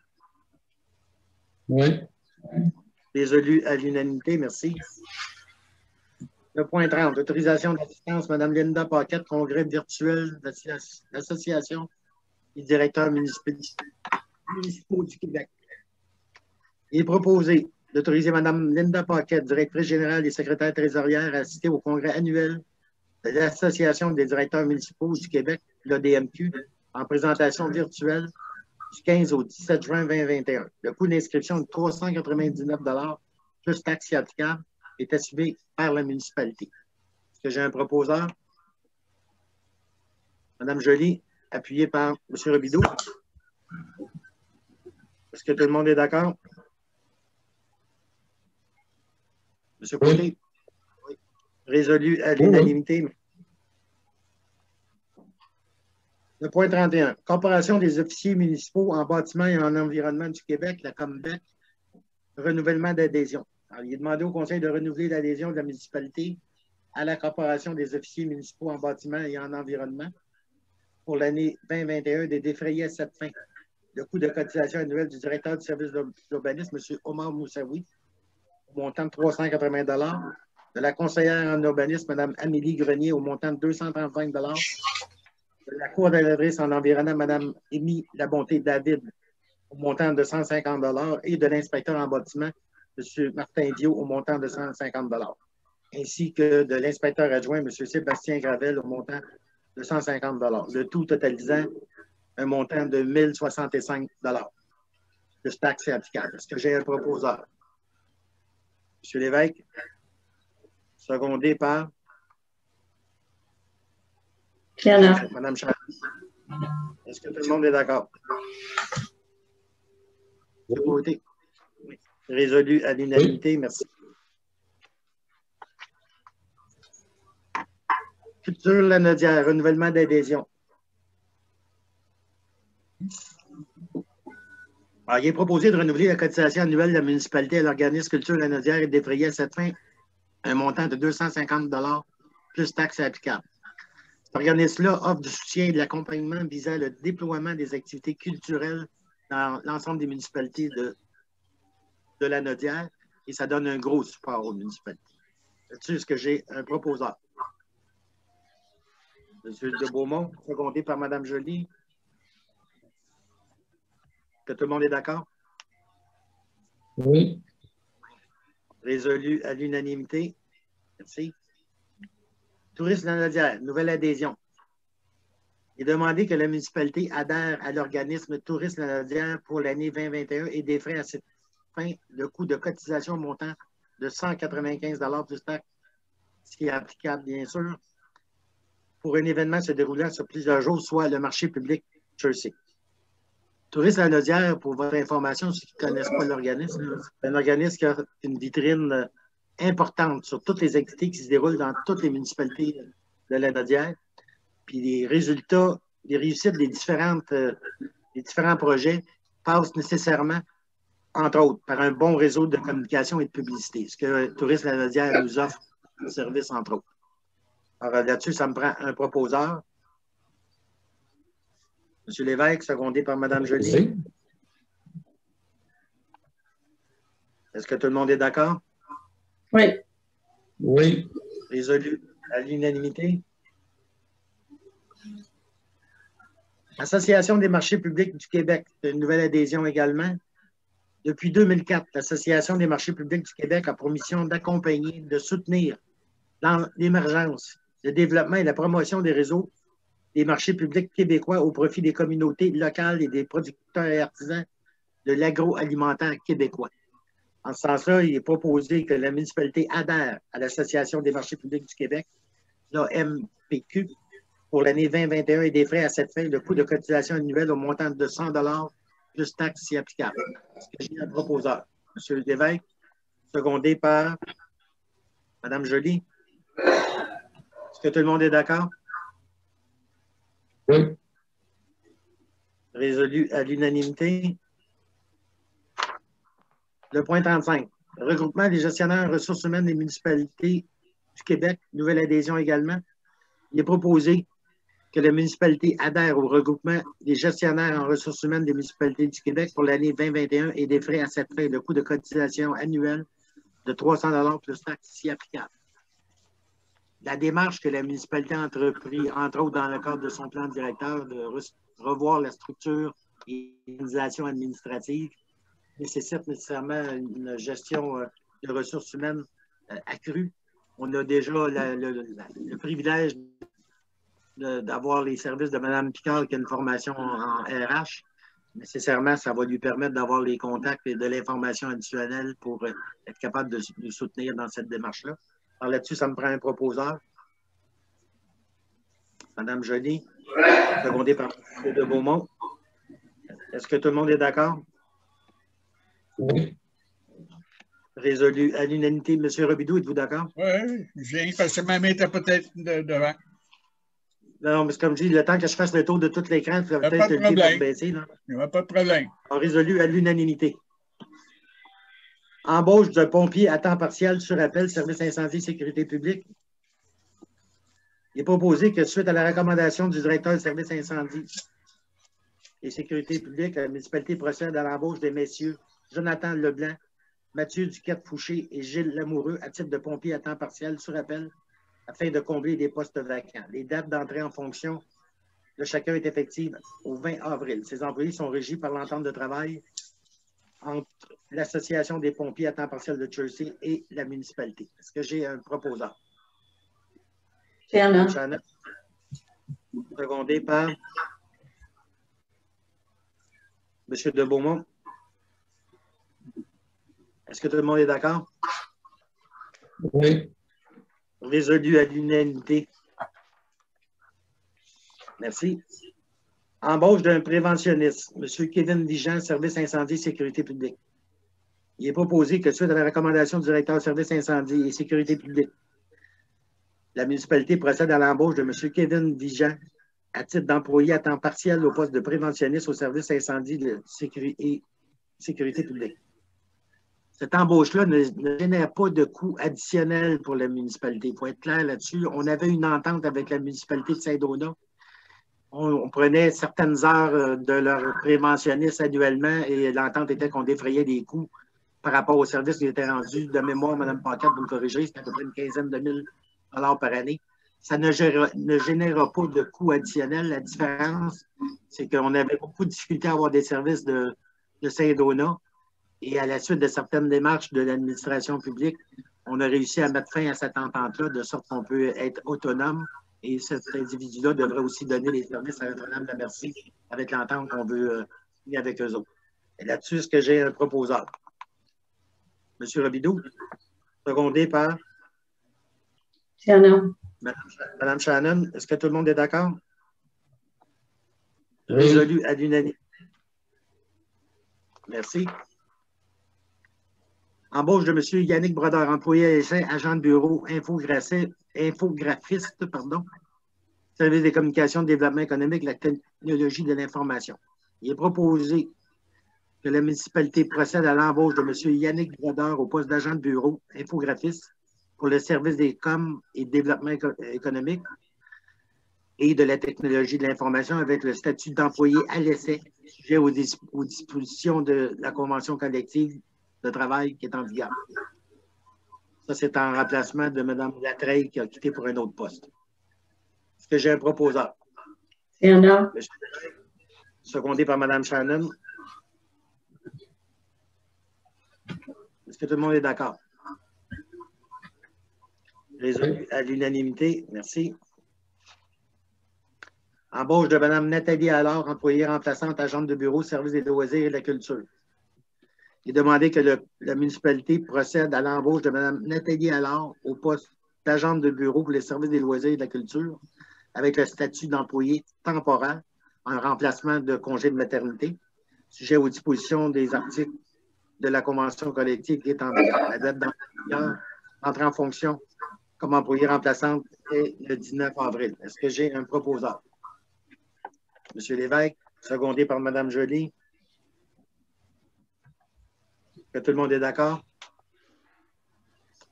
Oui. Résolu à l'unanimité, merci. Le point 30, autorisation d'assistance, Mme Linda Paquette, congrès virtuel de l'association des directeurs municipaux du Québec. Il est proposé d'autoriser Mme Linda Paquette, directrice générale et secrétaire trésorière, à assister au congrès annuel de l'Association des directeurs municipaux du Québec, l'ADMQ, en présentation virtuelle du 15 au 17 juin 2021. Le coût d'inscription de 399 $ plus taxes applicables est assumé par la municipalité. Est-ce que j'ai un proposeur? Mme Joly, appuyée par M. Robidoux. Est-ce que tout le monde est d'accord? M. Côté? Oui. Résolu à l'unanimité. Le point 31. Corporation des officiers municipaux en bâtiment et en environnement du Québec, la COMBEC, renouvellement d'adhésion. Alors, il est demandé au Conseil de renouveler l'adhésion de la municipalité à la Corporation des officiers municipaux en bâtiment et en environnement pour l'année 2021 des défrayés à cette fin. Le coût de cotisation annuelle du directeur du service d'urbanisme, M. Omar Moussaoui, au montant de 380 $, de la conseillère en urbanisme, Mme Amélie Grenier, au montant de 235 $, de la coordonnatrice en environnement, Mme Émy Labonté-David, au montant de 150 $ et de l'inspecteur en bâtiment, M. Martin Viau, au montant de 150 $, ainsi que de l'inspecteur adjoint, M. Sébastien Gravel, au montant de 150 $. Le tout totalisant un montant de 1 065 $. Le taxe est applicable. Est-ce que j'ai un proposeur? M. Lévesque, secondé par Mme Charles. Est-ce que tout le monde est d'accord? Oui. Résolu à l'unanimité. Merci. Culture Lanaudière, renouvellement d'adhésion. Alors, il est proposé de renouveler la cotisation annuelle de la municipalité à l'organisme Culture Lanaudière et de défrayer à cette fin un montant de 250 plus taxes applicables. Cet organisme-là offre du soutien et de l'accompagnement visant le déploiement des activités culturelles dans l'ensemble des municipalités de Lanaudière et ça donne un gros support aux municipalités. Là-dessus, est-ce que j'ai un proposeur? Monsieur de Beaumont, secondé par Mme Joly. Que tout le monde est d'accord? Oui. Résolu à l'unanimité. Merci. Tourisme Lanaudière, nouvelle adhésion. Il est demandé que la municipalité adhère à l'organisme Tourisme Lanaudière pour l'année 2021 et défraie à cette fin le coût de cotisation montant de 195 plus taxes, ce qui est applicable, bien sûr, pour un événement se déroulant sur plusieurs jours, soit le marché public Jersey. Tourisme Lanaudière, pour votre information, ceux qui ne connaissent pas l'organisme, c'est un organisme qui a une vitrine importante sur toutes les activités qui se déroulent dans toutes les municipalités de Lanaudière. Puis les résultats, les réussites des différents projets passent nécessairement, entre autres, par un bon réseau de communication et de publicité, ce que Tourisme Lanaudière nous offre un service, entre autres. Alors là-dessus, ça me prend un proposeur. M. Lévesque, secondé par Mme Joly. Oui. Est-ce que tout le monde est d'accord? Oui. Oui. Résolu à l'unanimité. Association des marchés publics du Québec, une nouvelle adhésion également. Depuis 2004, l'Association des marchés publics du Québec a pour mission d'accompagner, de soutenir l'émergence, le développement et la promotion des réseaux des marchés publics québécois au profit des communautés locales et des producteurs et artisans de l'agroalimentaire québécois. En ce sens-là, il est proposé que la municipalité adhère à l'Association des marchés publics du Québec, l'AMPQ, pour l'année 2021 et défraie à cette fin le coût de cotisation annuelle au montant de 100 plus taxes si applicables. Est-ce que j'ai un proposeur? M. Lévesque, secondé par Mme Joly. Est-ce que tout le monde est d'accord? Oui. Résolu à l'unanimité. Le point 35. Regroupement des gestionnaires en ressources humaines des municipalités du Québec, nouvelle adhésion également. Il est proposé que la municipalité adhère au regroupement des gestionnaires en ressources humaines des municipalités du Québec pour l'année 2021 et défraie à cette fin le coût de cotisation annuelle de 300 plus taxes si applicables. La démarche que la municipalité a entreprise, entre autres dans le cadre de son plan directeur, de revoir la structure et l'organisation administrative, nécessite nécessairement une gestion de ressources humaines accrue. On a déjà le privilège d'avoir les services de Mme Picard qui a une formation en RH. Nécessairement, ça va lui permettre d'avoir les contacts et de l'information additionnelle pour être capable de nous soutenir dans cette démarche-là. Alors là-dessus, ça me prend un proposeur. Mme Joly, secondée par M. de Beaumont. Est-ce que tout le monde est d'accord? Oui. Résolu à l'unanimité. M. Robidoux, êtes-vous d'accord? Oui, je viens parce que ma main était peut-être devant. Non, mais c'est comme je dis, le temps que je fasse le tour de tout l'écran, tu vas Pas peut-être de le lever problème. pour baisser. Là. Il n'y a pas de problème. Résolu à l'unanimité. Embauche d'un pompier à temps partiel sur appel, service incendie et sécurité publique. Il est proposé que suite à la recommandation du directeur du service incendie et sécurité publique, la municipalité procède à l'embauche des messieurs Jonathan Leblanc, Mathieu Duquette-Fouché et Gilles Lamoureux à titre de pompier à temps partiel sur appel afin de combler des postes vacants. Les dates d'entrée en fonction de chacun est effective au 20 avril. Ces employés sont régis par l'entente de travail entre l'Association des pompiers à temps partiel de Jersey et la municipalité. Est-ce que j'ai un proposeur? Shannon. Shannon. Secondé par M. de Beaumont. Est-ce que tout le monde est d'accord? Oui. Résolu à l'unanimité. Merci. Embauche d'un préventionniste, M. Kevin Dijean, service incendie et sécurité publique. Il est proposé que suite à la recommandation du directeur du service incendie et sécurité publique, la municipalité procède à l'embauche de M. Kevin Dijean à titre d'employé à temps partiel au poste de préventionniste au service incendie et sécurité publique. Cette embauche-là ne génère pas de coûts additionnels pour la municipalité. Il faut être clair là-dessus. On avait une entente avec la municipalité de Saint-Donat. On prenait certaines heures de leur préventionniste annuellement et l'entente était qu'on défrayait des coûts par rapport au service qui était rendu. De mémoire, Mme Paquette, vous me corrigez, c'était à peu près une quinzaine de mille dollars par année. Ça ne générera pas de coûts additionnels. La différence, c'est qu'on avait beaucoup de difficultés à avoir des services de Saint-Donat. Et à la suite de certaines démarches de l'administration publique, on a réussi à mettre fin à cette entente-là, de sorte qu'on peut être autonome. Et cet individu-là devrait aussi donner les services à Notre-Dame-de-la-Merci avec l'entente qu'on veut signer avec eux autres. Et là-dessus, est-ce que j'ai un proposeur? M. Robidoux, secondé par Shannon. Mme Shannon. Est-ce que tout le monde est d'accord? Oui. Résolu à l'unanimité. Merci. Embauche de M. Yannick Brodeur, employé à l'essai, agent de bureau, infographiste, service des communications, développement économique, la technologie de l'information. Il est proposé que la municipalité procède à l'embauche de M. Yannick Brodeur au poste d'agent de bureau, infographiste, pour le service des coms et développement économique et de la technologie de l'information avec le statut d'employé à l'essai, sujet aux dispositions de la convention collective de travail qui est en vigueur. Ça, c'est en remplacement de Mme Latreille qui a quitté pour un autre poste. Est-ce que j'ai un proposeur? Shannon. Secondé par Mme Shannon. Est-ce que tout le monde est d'accord? Résolu à l'unanimité. Merci. Embauche de Mme Nathalie Allard, employée remplaçante, agente de bureau, service des loisirs et de la culture. Il est demandé que la municipalité procède à l'embauche de Mme Nathalie Allard au poste d'agente de bureau pour les services des loisirs et de la culture avec le statut d'employé temporaire en remplacement de congé de maternité, sujet aux dispositions des articles de la convention collective qui est en vigueur. La date d'entrée en fonction comme employée remplaçante est le 19 avril. Est-ce que j'ai un proposeur? M. Lévesque, secondé par Mme Joly. Que tout le monde est d'accord?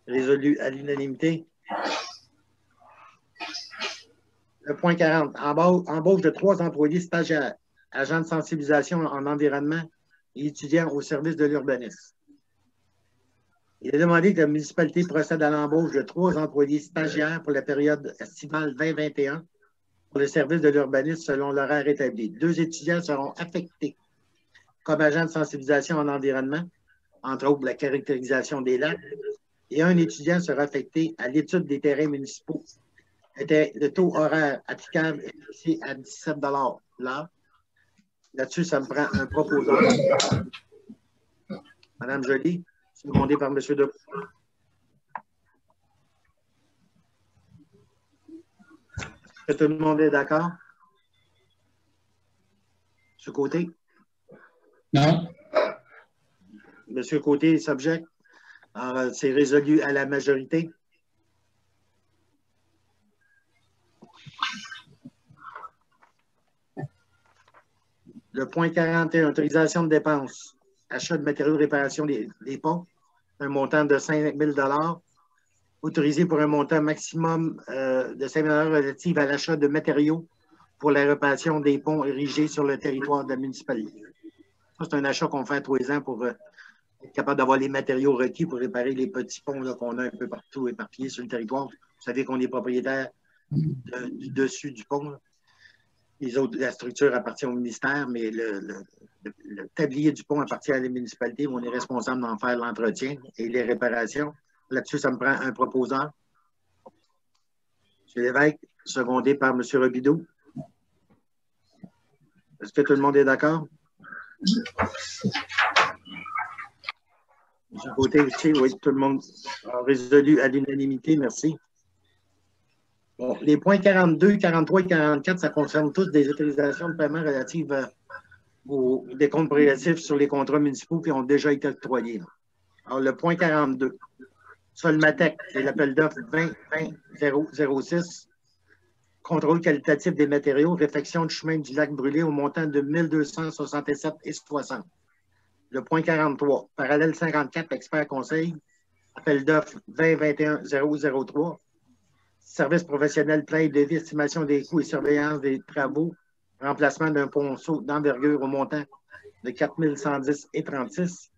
Résolu à l'unanimité. Le point 40. Embauche de 3 employés stagiaires, agents de sensibilisation en environnement et étudiants au service de l'urbanisme. Il est demandé que la municipalité procède à l'embauche de 3 employés stagiaires pour la période estivale 2021 pour le service de l'urbanisme selon l'horaire établi. 2 étudiants seront affectés comme agents de sensibilisation en environnement, entre autres la caractérisation des lacs, et un étudiant sera affecté à l'étude des terrains municipaux. Le taux horaire applicable est fixé à 17 $ l'heure. Là-dessus, ça me prend un proposeur. Mme Joly, secondée par M. Decour. Est-ce que tout le monde est d'accord? M. Côté? Non. M. Côté s'objecte. C'est résolu à la majorité. Le point 41, autorisation de dépenses. Achat de matériaux de réparation des ponts, un montant de 5 000 $, autorisé pour un montant maximum de 5 000 $ relatif à l'achat de matériaux pour la réparation des ponts érigés sur le territoire de la municipalité. Ça, c'est un achat qu'on fait à 3 ans pour être capable d'avoir les matériaux requis pour réparer les petits ponts qu'on a un peu partout éparpillés sur le territoire. Vous savez qu'on est propriétaire du dessus du pont. Les autres, la structure appartient au ministère, mais le tablier du pont appartient à la municipalité où on est responsable d'en faire l'entretien et les réparations. Là-dessus, ça me prend un proposeur. M. Lévesque, secondé par M. Robidoux. Est-ce que tout le monde est d'accord? Du côté aussi, oui, tout le monde a résolu à l'unanimité. Merci. Bon, les points 42, 43 et 44, ça concerne tous des autorisations de paiement relatives aux décomptes progressifs sur les contrats municipaux qui ont déjà été octroyés. Alors, le point 42, Solmatec, c'est l'appel d'offres 20-20-006, contrôle qualitatif des matériaux, réfection du chemin du lac brûlé au montant de 1 267,60 $. Le point 43, parallèle 54, expert conseil, appel d'offres 2021-003, service professionnel, plein de devis, estimation des coûts et surveillance des travaux, remplacement d'un ponceau d'envergure au montant de 4110,36.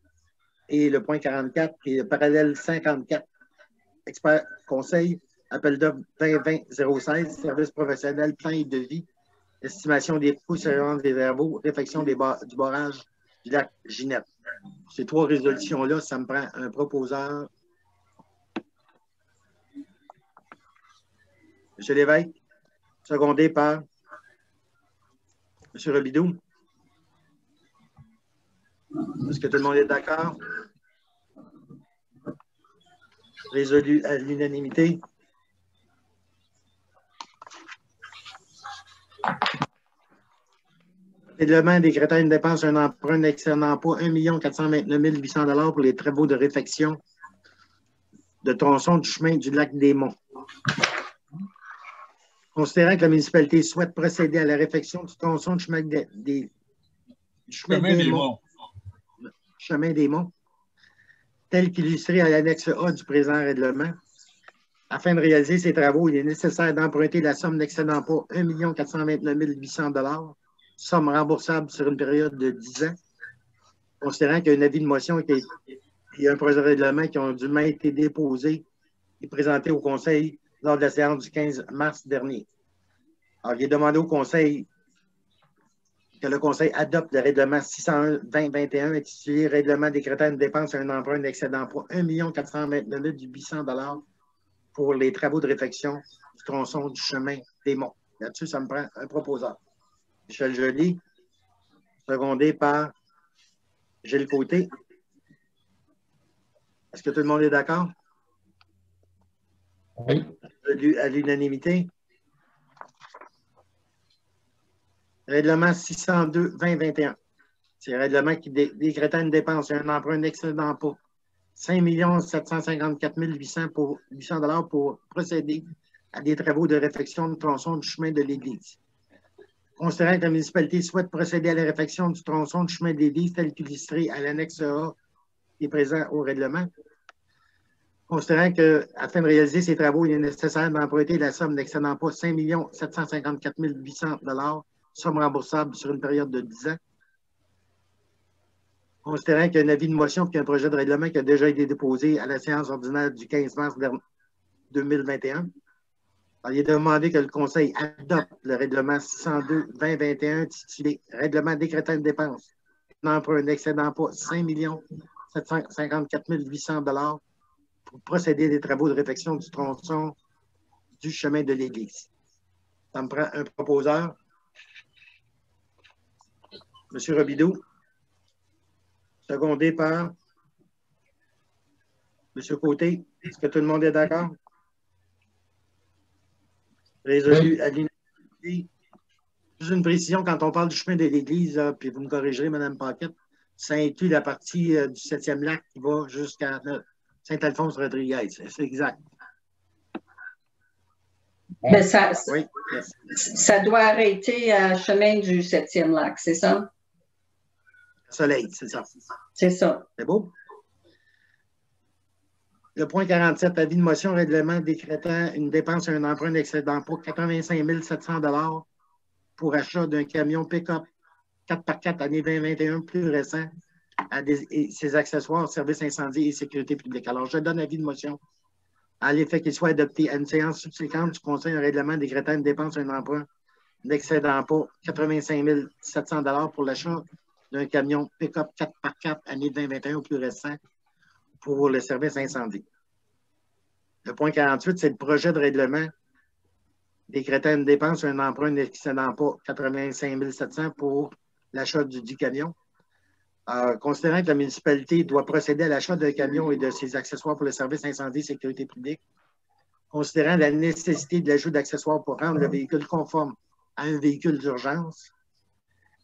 Et le point 44, qui est le parallèle 54, expert conseil, appel d'offres 2020-016, service professionnel, plein de devis, estimation des coûts, surveillance des travaux, réfection du barrage du lac Ginette. Ces trois résolutions-là, ça me prend un proposeur. M. Lévesque, secondé par M. Robidoux. Est-ce que tout le monde est d'accord? Résolu à l'unanimité. Règlement décrétant une dépense, un emprunt n'excédant pas 1 429 800 $ pour les travaux de réfection de tronçon du chemin du lac des Monts. Considérant que la municipalité souhaite procéder à la réfection du tronçon du chemin des Monts, tel qu'illustré à l'annexe A du présent règlement, afin de réaliser ces travaux, il est nécessaire d'emprunter la somme n'excédant pas 1 429 800 $, somme remboursable sur une période de 10 ans, considérant qu'il y a un avis de motion et un projet de règlement qui ont dûment été déposés et présentés au Conseil lors de la séance du 15 mars dernier. Alors, il est demandé au Conseil que le Conseil adopte le règlement 601-2021 intitulé Règlement décrétant une dépense et un emprunt n'excédant pas 1 429 800 $ pour les travaux de réfection du tronçon du chemin des Monts. Là-dessus, ça me prend un proposeur. Michel Joly, secondé par Gilles Côté. Est-ce que tout le monde est d'accord? Oui. À l'unanimité. Règlement 602-2021. C'est le règlement qui décrétant une dépense et un emprunt n'excédant pas 5 754 800 $ pour procéder à des travaux de réfection de tronçon du chemin de l'Église. Considérant que la municipalité souhaite procéder à la réfection du tronçon du chemin de l'Église tel qu'illustré à l'annexe A qui est présent au règlement, considérant qu'afin de réaliser ces travaux, il est nécessaire d'emprunter la somme n'excédant pas 5 754 800 $, somme remboursable sur une période de 10 ans, considérant qu'il y a un avis de motion et un projet de règlement qui a déjà été déposé à la séance ordinaire du 15 mars 2021. Alors, il est demandé que le Conseil adopte le règlement 602-2021 intitulé Règlement décrétant une dépense, un emprunt n'excédant pas 5 754 800 $ pour procéder à des travaux de réfection du tronçon du chemin de l'Église. Ça me prend un proposeur. M. Robidoux, secondé par M. Côté. Est-ce que tout le monde est d'accord? Résolu à l'unanimité. Juste une précision, quand on parle du chemin de l'Église, puis vous me corrigerez, Mme Paquette, ça inclut la partie du 7e lac qui va jusqu'à Saint-Alphonse-Rodriguez. C'est exact. Mais ça, Oui. ça doit arrêter à chemin du 7e lac, c'est ça? Soleil, c'est ça. C'est ça. C'est beau? Le point 47, avis de motion, règlement décrétant une dépense et un emprunt d'excédent pour 85 700 $ pour achat d'un camion pick-up 4x4 année 2021 plus récent et ses accessoires, services incendie et sécurité publique. Alors, je donne avis de motion à l'effet qu'il soit adopté à une séance subséquente du Conseil un règlement décrétant une dépense et un emprunt n'excédant pas 85 700 $ pour l'achat d'un camion pick-up 4x4 année 2021 ou plus récent pour le service incendie. Le point 48, c'est le projet de règlement décrétant une dépense et un emprunt n'excédant pas 85 700 $ pour l'achat du camion. Considérant que la municipalité doit procéder à l'achat d'un camion et de ses accessoires pour le service incendie et sécurité publique, considérant la nécessité de l'ajout d'accessoires pour rendre le véhicule conforme à un véhicule d'urgence,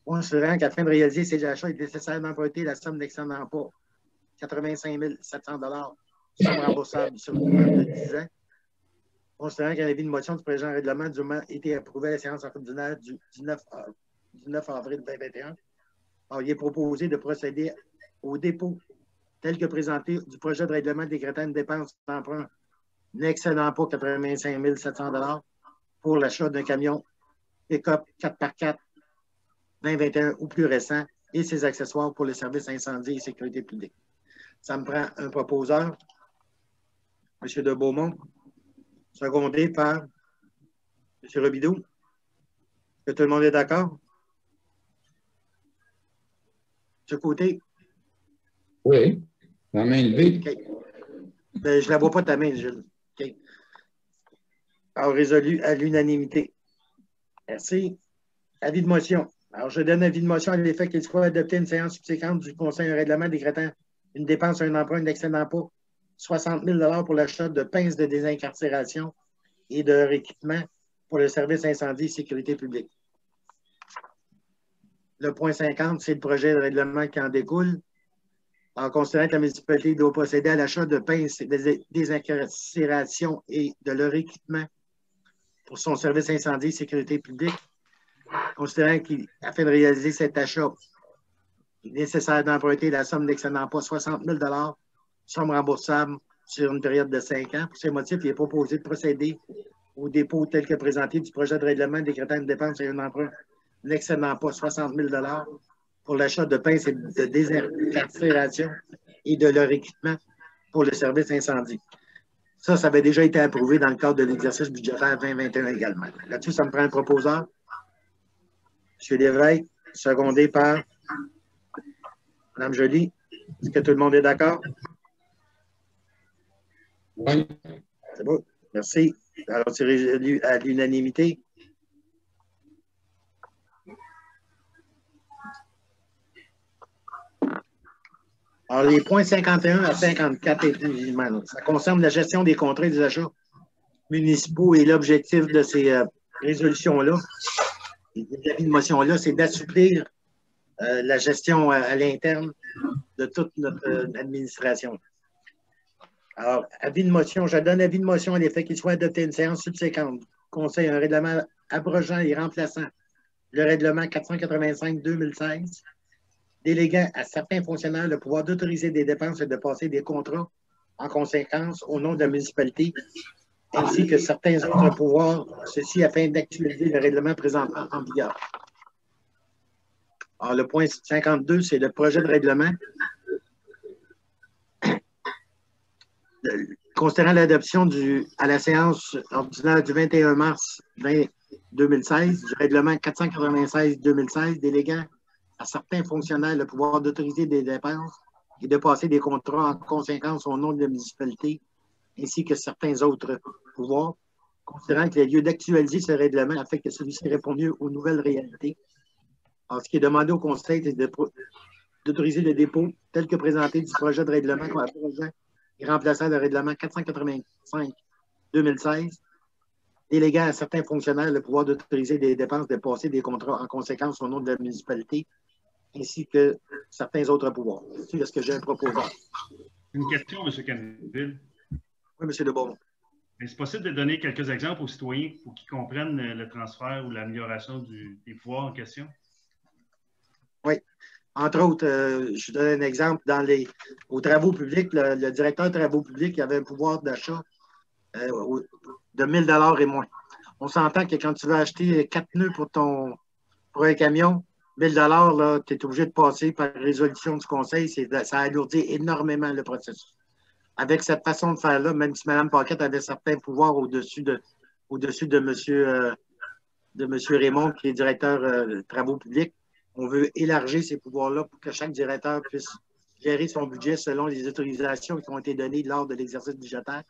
considérant qu'afin de réaliser ces achats, il est nécessaire d'emprunter la somme n'excédant pas 85 700 $, somme remboursable sur une période de 10 ans, considérant qu'un avis de motion du présent règlement a dûment été approuvé à la séance ordinaire du 9 avril 2021. Alors, il est proposé de procéder au dépôt tel que présenté du projet de règlement décrétant une dépense d'emprunt n'excédant pas 85 700 $ pour l'achat d'un camion pick-up 4x4 2021 ou plus récent et ses accessoires pour les services incendie et sécurité publique. Ça me prend un proposeur, M. de Beaumont, secondé par M. Robidoux. Est-ce que tout le monde est d'accord? M. Côté? Oui. La main levée. Okay. Ben, je ne la vois pas ta main, Gilles. OK. Alors, résolu à l'unanimité. Merci. Avis de motion. Alors, je donne avis de motion à l'effet qu'il soit adopté une séance subséquente du Conseil un règlement décrétant une dépense à un emprunt n'excédant pas 60 000 $ pour l'achat de pinces de désincarcération et de leur équipement pour le service incendie et sécurité publique. Le point 50, c'est le projet de règlement qui en découle. En considérant que la municipalité doit procéder à l'achat de pinces de désincarcération et de leur équipement pour son service incendie et sécurité publique, considérant qu'afin de réaliser cet achat, il est nécessaire d'emprunter la somme n'excédant pas 60 000 $, somme remboursable sur une période de 5 ans. Pour ces motifs, il est proposé de procéder au dépôt tel que présenté du projet de règlement décrétant une dépense et un emprunt n'excédant pas 60 000 $ pour l'achat de pinces et de désincarcération et de leur équipement pour le service incendie. Ça avait déjà été approuvé dans le cadre de l'exercice budgétaire 2021 également. Là-dessus, ça me prend un proposeur. M. Lévesque, secondé par Mme Joly. Est-ce que tout le monde est d'accord? Oui. C'est bon. Merci. Alors, c'est résolu à l'unanimité. Alors, les points 51 à 54 évidemment, ça concerne la gestion des contrats et des achats municipaux et l'objectif de ces résolutions-là, des avis de motion-là, c'est d'assouplir la gestion à l'interne de toute notre administration. Alors, avis de motion, je donne avis de motion à l'effet qu'il soit adopté une séance subséquente. Conseil un règlement abrogeant et remplaçant le règlement 485-2016, déléguant à certains fonctionnaires le pouvoir d'autoriser des dépenses et de passer des contrats en conséquence au nom de la municipalité, ainsi que certains autres pouvoirs, ceci afin d'actualiser le règlement présentement en vigueur. Alors, le point 52, c'est le projet de règlement considérant l'adoption à la séance ordinaire du 21 mars 2016 du règlement 496-2016 déléguant à certains fonctionnaires le pouvoir d'autoriser des dépenses et de passer des contrats en conséquence au nom de la municipalité, ainsi que certains autres pouvoirs, considérant qu'il y a lieu d'actualiser ce règlement afin que celui-ci réponde mieux aux nouvelles réalités. Alors, ce qui est demandé au Conseil, c'est d'autoriser le dépôt tel que présenté du projet de règlement et remplaçant le règlement 485-2016, déléguant à certains fonctionnaires le pouvoir d'autoriser des dépenses, de passer des contrats en conséquence au nom de la municipalité, ainsi que certains autres pouvoirs. Est-ce que j'ai un proposeur? Une question, M. Canville. Oui, M. de Beaumont. Est-ce possible de donner quelques exemples aux citoyens pour qu'ils comprennent le transfert ou l'amélioration des pouvoirs en question? Oui. Entre autres, je donne un exemple. Aux travaux publics, le directeur de travaux publics avait un pouvoir d'achat de 1 000 $ et moins. On s'entend que quand tu veux acheter 4 pneus pour un camion, 1 000 $, tu es obligé de passer par résolution du Conseil. Ça alourdit énormément le processus. Avec cette façon de faire-là, même si Mme Paquette avait certains pouvoirs au-dessus de M. Raymond, qui est directeur travaux publics, on veut élargir ces pouvoirs-là pour que chaque directeur puisse gérer son budget selon les autorisations qui ont été données lors de l'exercice budgétaire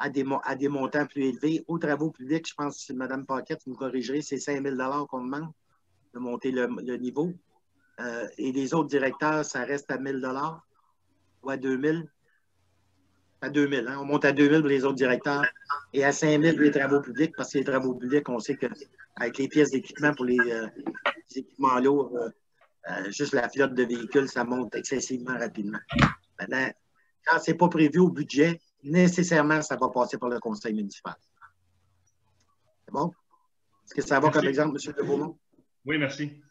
à des montants plus élevés. Aux travaux publics, je pense que Mme Paquette nous corrigerait, c'est 5 000 $ qu'on demande de monter le niveau. Et les autres directeurs, ça reste à 1 000 $ ou à 2 000 à 2 000. Hein? On monte à 2 000 pour les autres directeurs et à 5 000 pour les travaux publics, parce que les travaux publics, on sait qu'avec les pièces d'équipement pour les équipements lourds, juste la flotte de véhicules, ça monte excessivement rapidement. Maintenant, quand ce n'est pas prévu au budget, nécessairement, ça va passer par le conseil municipal. C'est bon? Est-ce que ça va comme exemple, M. de Beaumont? Oui, merci.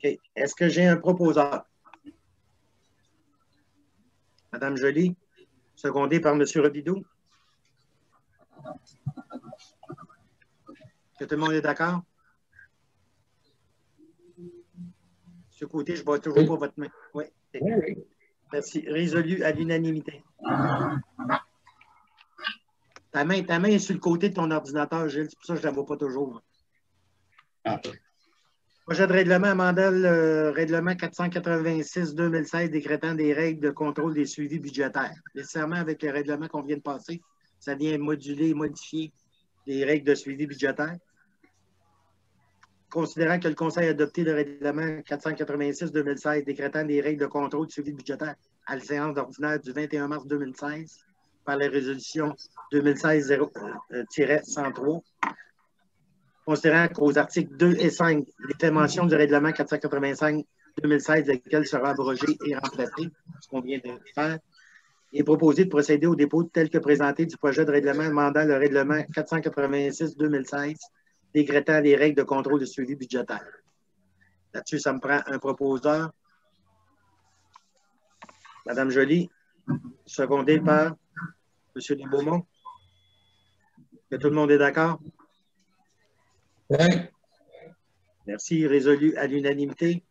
OK. Est-ce que j'ai un proposeur? Madame Joly, secondée par M. Robidoux. Est-ce que tout le monde est d'accord? M. Côté, je ne vois toujours pas votre main. Oui. Oui. Merci. Résolu à l'unanimité. Ta main est sur le côté de ton ordinateur, Gilles. C'est pour ça que je ne la vois pas toujours. Ah. Projet de règlement amendant le règlement 486-2016 décrétant des règles de contrôle des suivis budgétaires. Nécessairement, avec le règlement qu'on vient de passer, ça vient moduler et modifier les règles de suivi budgétaire. Considérant que le Conseil a adopté le règlement 486-2016 décrétant des règles de contrôle de suivi budgétaire à la séance ordinaire du 21 mars 2016 par la résolution 2016-103, considérant qu'aux articles 2 et 5, les faits mention du règlement 485-2016, lequel sera abrogé et remplacé, ce qu'on vient de faire, il est proposé de procéder au dépôt tel que présenté du projet de règlement amendant le règlement 486-2016 décrétant les règles de contrôle de suivi budgétaire. Là-dessus, ça me prend un proposeur. Madame Joly, secondée par M. Beaumont. Que tout le monde est d'accord? Oui. Merci. Résolu à l'unanimité.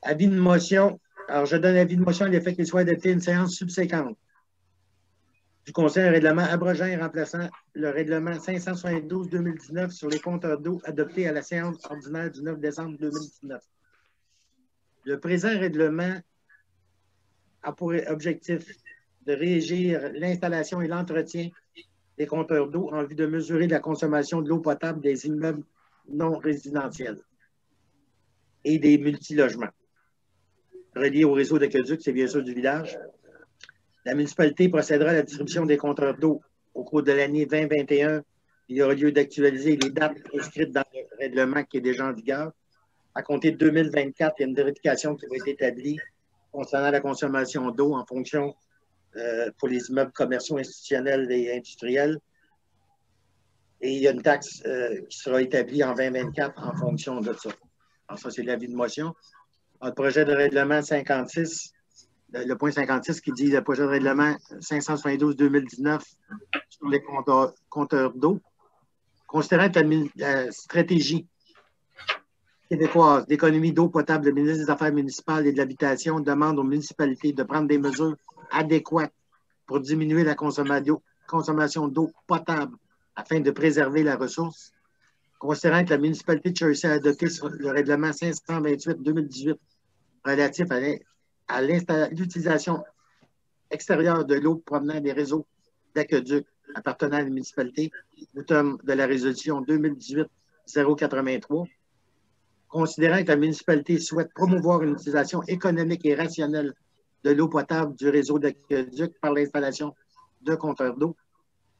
Avis de motion. Alors, je donne avis de motion à l'effet qu'il soit adopté une séance subséquente du Conseil, un règlement abrogeant et remplaçant le règlement 572-2019 sur les compteurs d'eau adopté à la séance ordinaire du 9 décembre 2019. Le présent règlement a pour objectif de régir l'installation et l'entretien des compteurs d'eau en vue de mesurer la consommation de l'eau potable des immeubles non résidentiels et des multilogements reliés au réseau d'aqueduc, c'est bien sûr du village. La municipalité procédera à la distribution des compteurs d'eau au cours de l'année 2021. Il y aura lieu d'actualiser les dates inscrites dans le règlement qui est déjà en vigueur. À compter de 2024, il y a une vérification qui va être établie concernant la consommation d'eau en fonction pour les immeubles commerciaux, institutionnels et industriels. Et il y a une taxe qui sera établie en 2024 en fonction de ça. Alors ça, c'est l'avis de motion. Alors, le projet de règlement 56, le point 56 qui dit le projet de règlement 572-2019 sur les compteurs d'eau. Considérant que la stratégie québécoise d'économie d'eau potable, le ministre des Affaires municipales et de l'Habitation demande aux municipalités de prendre des mesures adéquates pour diminuer la consommation d'eau potable afin de préserver la ressource. Considérant que la municipalité de Chertsey a adopté le règlement 528-2018 relatif à l'utilisation extérieure de l'eau provenant des réseaux d'aqueduc appartenant à la municipalité au terme de la résolution 2018-083, considérant que la municipalité souhaite promouvoir une utilisation économique et rationnelle de l'eau potable du réseau d'aqueduc par l'installation de compteurs d'eau,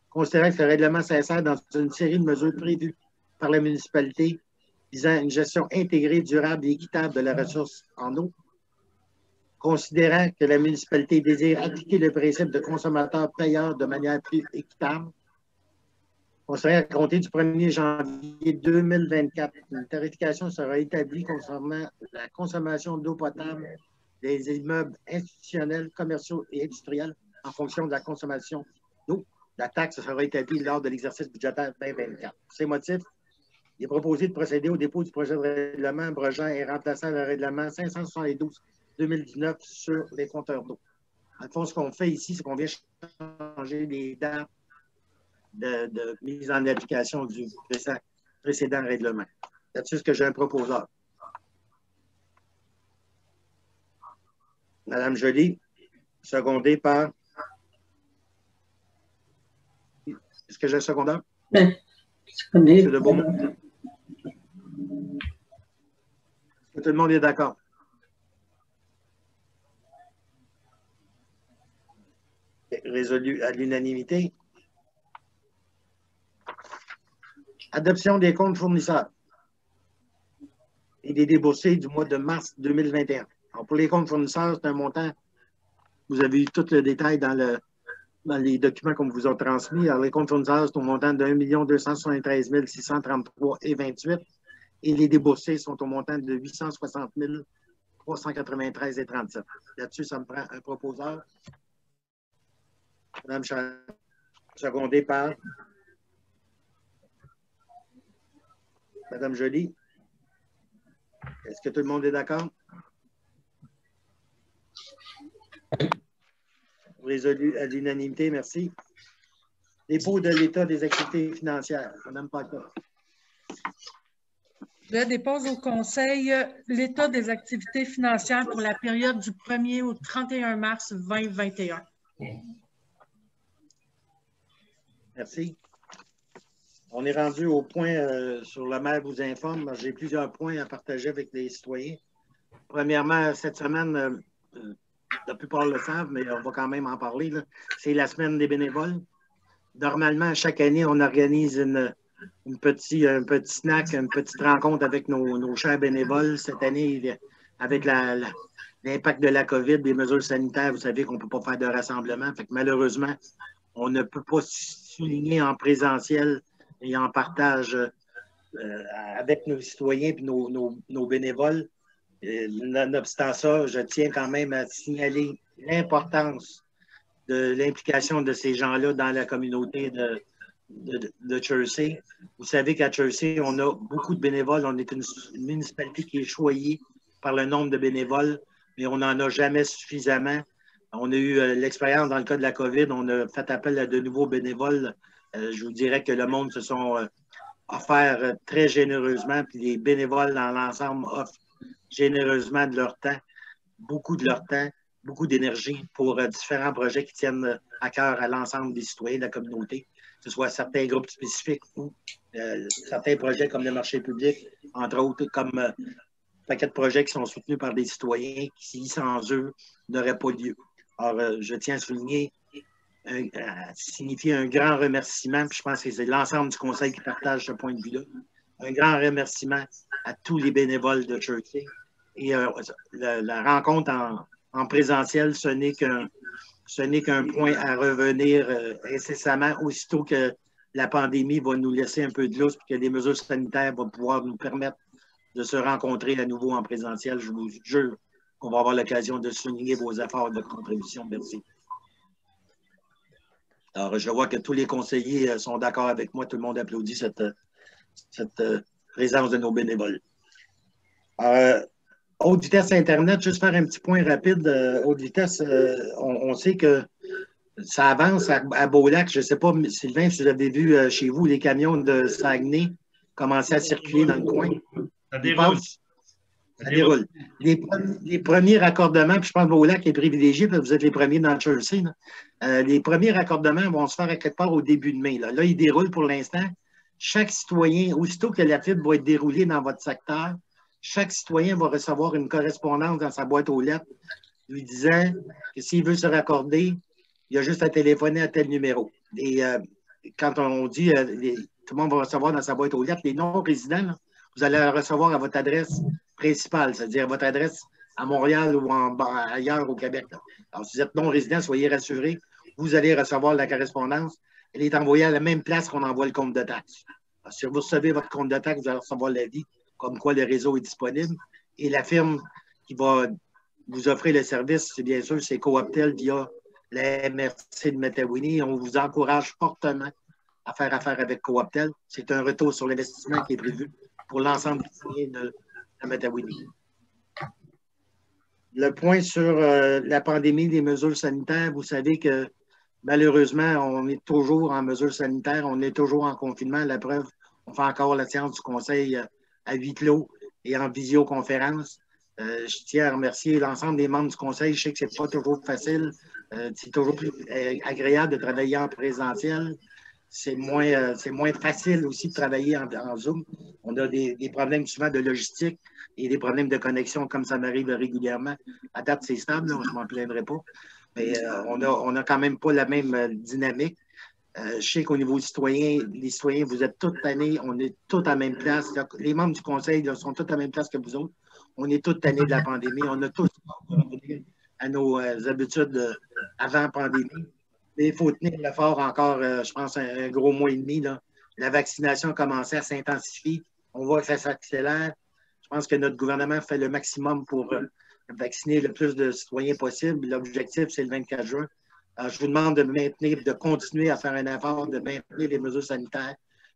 considérant que le règlement s'insère dans une série de mesures prévues par la municipalité visant une gestion intégrée, durable et équitable de la ressource en eau, considérant que la municipalité désire appliquer le principe de consommateur-payeur de manière plus équitable, considérant qu'à compter du 1er janvier 2024, une tarification sera établie concernant la consommation d'eau potable des immeubles institutionnels, commerciaux et industriels en fonction de la consommation d'eau. La taxe sera établie lors de l'exercice budgétaire 2024. Pour ces motifs, il est proposé de procéder au dépôt du projet de règlement abrogeant et remplaçant le règlement 572-2019 sur les compteurs d'eau. En fond, ce qu'on fait ici, c'est qu'on vient changer les dates de mise en application du précédent règlement. Là-dessus, ce que j'ai un proposeur. Madame Joly, secondée par... Est-ce que j'ai un secondeur? Ben, Monsieur de Beaumont. Est-ce que tout le monde est d'accord? Résolu à l'unanimité. Adoption des comptes fournisseurs et des déboursés du mois de mars 2021. Alors pour les comptes fournisseurs, c'est un montant, vous avez eu tout le détail dans les documents qu'on vous a transmis. Alors les comptes fournisseurs, c'est au montant de 1 273 633,28 et les déboursés sont au montant de 860 393,37. Là-dessus, ça me prend un proposeur. Madame Charles, secondé par Madame Joly. Est-ce que tout le monde est d'accord? Résolu à l'unanimité, merci. Dépôt de l'état des activités financières. Madame Paquet. Je dépose au Conseil l'état des activités financières pour la période du 1er au 31 mars 2021. Merci. On est rendu au point sur le maire vous informe. J'ai plusieurs points à partager avec les citoyens. Premièrement, cette semaine, la plupart le savent, mais on va quand même en parler. C'est la semaine des bénévoles. Normalement, chaque année, on organise un petit snack, une petite rencontre avec nos chers bénévoles. Cette année, avec l'impact de la COVID, des mesures sanitaires, vous savez qu'on ne peut pas faire de rassemblement. Fait que malheureusement, on ne peut pas souligner en présentiel et en partage avec nos citoyens et nos bénévoles. Nonobstant ça, je tiens quand même à signaler l'importance de l'implication de ces gens-là dans la communauté de Chersey. Vous savez qu'à Chersey, on a beaucoup de bénévoles. On est une municipalité qui est choyée par le nombre de bénévoles, mais on n'en a jamais suffisamment. On a eu l'expérience dans le cas de la COVID. On a fait appel à de nouveaux bénévoles. Je vous dirais que le monde se sont offerts très généreusement. Puis les bénévoles dans l'ensemble offrent généreusement de leur temps, beaucoup de leur temps, beaucoup d'énergie pour différents projets qui tiennent à cœur à l'ensemble des citoyens de la communauté, que ce soit certains groupes spécifiques ou certains projets comme le marché public, entre autres, comme un paquet de projets qui sont soutenus par des citoyens qui, sans eux, n'auraient pas lieu. Alors, je tiens à souligner, à signifier un grand remerciement, puis je pense que c'est l'ensemble du Conseil qui partage ce point de vue-là. Un grand remerciement à tous les bénévoles de Chersey. Et la rencontre en présentiel, ce n'est qu'un point à revenir incessamment, aussitôt que la pandémie va nous laisser un peu de lousse et que les mesures sanitaires vont pouvoir nous permettre de se rencontrer à nouveau en présentiel. Je vous jure qu'on va avoir l'occasion de souligner vos efforts de contribution. Merci. Alors, je vois que tous les conseillers sont d'accord avec moi. Tout le monde applaudit cette présence de nos bénévoles. Haute vitesse Internet, juste faire un petit point rapide. Haute vitesse, on sait que ça avance à Beaulac. Je ne sais pas, Sylvain, si vous avez vu chez vous les camions de Saguenay commencer à circuler dans le coin. Ça déroule. Ça déroule. Les premiers raccordements, puis je pense que Beaulac est privilégié, parce que vous êtes les premiers dans le Chersey. Les premiers raccordements vont se faire à quelque part au début de mai. Là, ils déroulent pour l'instant. Chaque citoyen, aussitôt que la fibre va être déroulée dans votre secteur, chaque citoyen va recevoir une correspondance dans sa boîte aux lettres lui disant que s'il veut se raccorder, il a juste à téléphoner à tel numéro. Et quand on dit tout le monde va recevoir dans sa boîte aux lettres, les non-résidents, là, vous allez la recevoir à votre adresse principale, c'est-à-dire votre adresse à Montréal ou ailleurs au Québec. Là. Alors, si vous êtes non-résident, soyez rassurés, vous allez recevoir la correspondance. Elle est envoyée à la même place qu'on envoie le compte de taxe. Alors, si vous recevez votre compte de taxe, vous allez recevoir l'avis comme quoi le réseau est disponible. Et la firme qui va vous offrir le service, c'est bien sûr, c'est Cooptel via la MRC de Metawinie. On vous encourage fortement à faire affaire avec Cooptel. C'est un retour sur l'investissement qui est prévu pour l'ensemble des citoyens de Metawinie. Le point sur la pandémie, les mesures sanitaires, vous savez que malheureusement, on est toujours en mesures sanitaires, on est toujours en confinement. La preuve, on fait encore la séance du Conseil à huis clos et en visioconférence. Je tiens à remercier l'ensemble des membres du Conseil. Je sais que ce n'est pas toujours facile. C'est toujours plus agréable de travailler en présentiel. C'est moins facile aussi de travailler en Zoom. On a des problèmes souvent de logistique et des problèmes de connexion comme ça m'arrive régulièrement. À date, c'est stable, là, je ne m'en plaindrai pas. Mais on n'a quand même pas la même dynamique. Je sais qu'au niveau citoyen, les citoyens, vous êtes tous tannés, on est tous à la même place. Les membres du Conseil là, sont tous à la même place que vous autres. On est tous tannés de la pandémie. On a tous revenir à nos habitudes avant la pandémie. Mais il faut tenir l'effort encore, je pense, un gros mois et demi. Là. La vaccination a commencé à s'intensifier. On voit que ça s'accélère. Je pense que notre gouvernement fait le maximum pour vacciner le plus de citoyens possible. L'objectif, c'est le 24 juin. Alors, je vous demande de continuer à faire un effort, de maintenir les mesures sanitaires.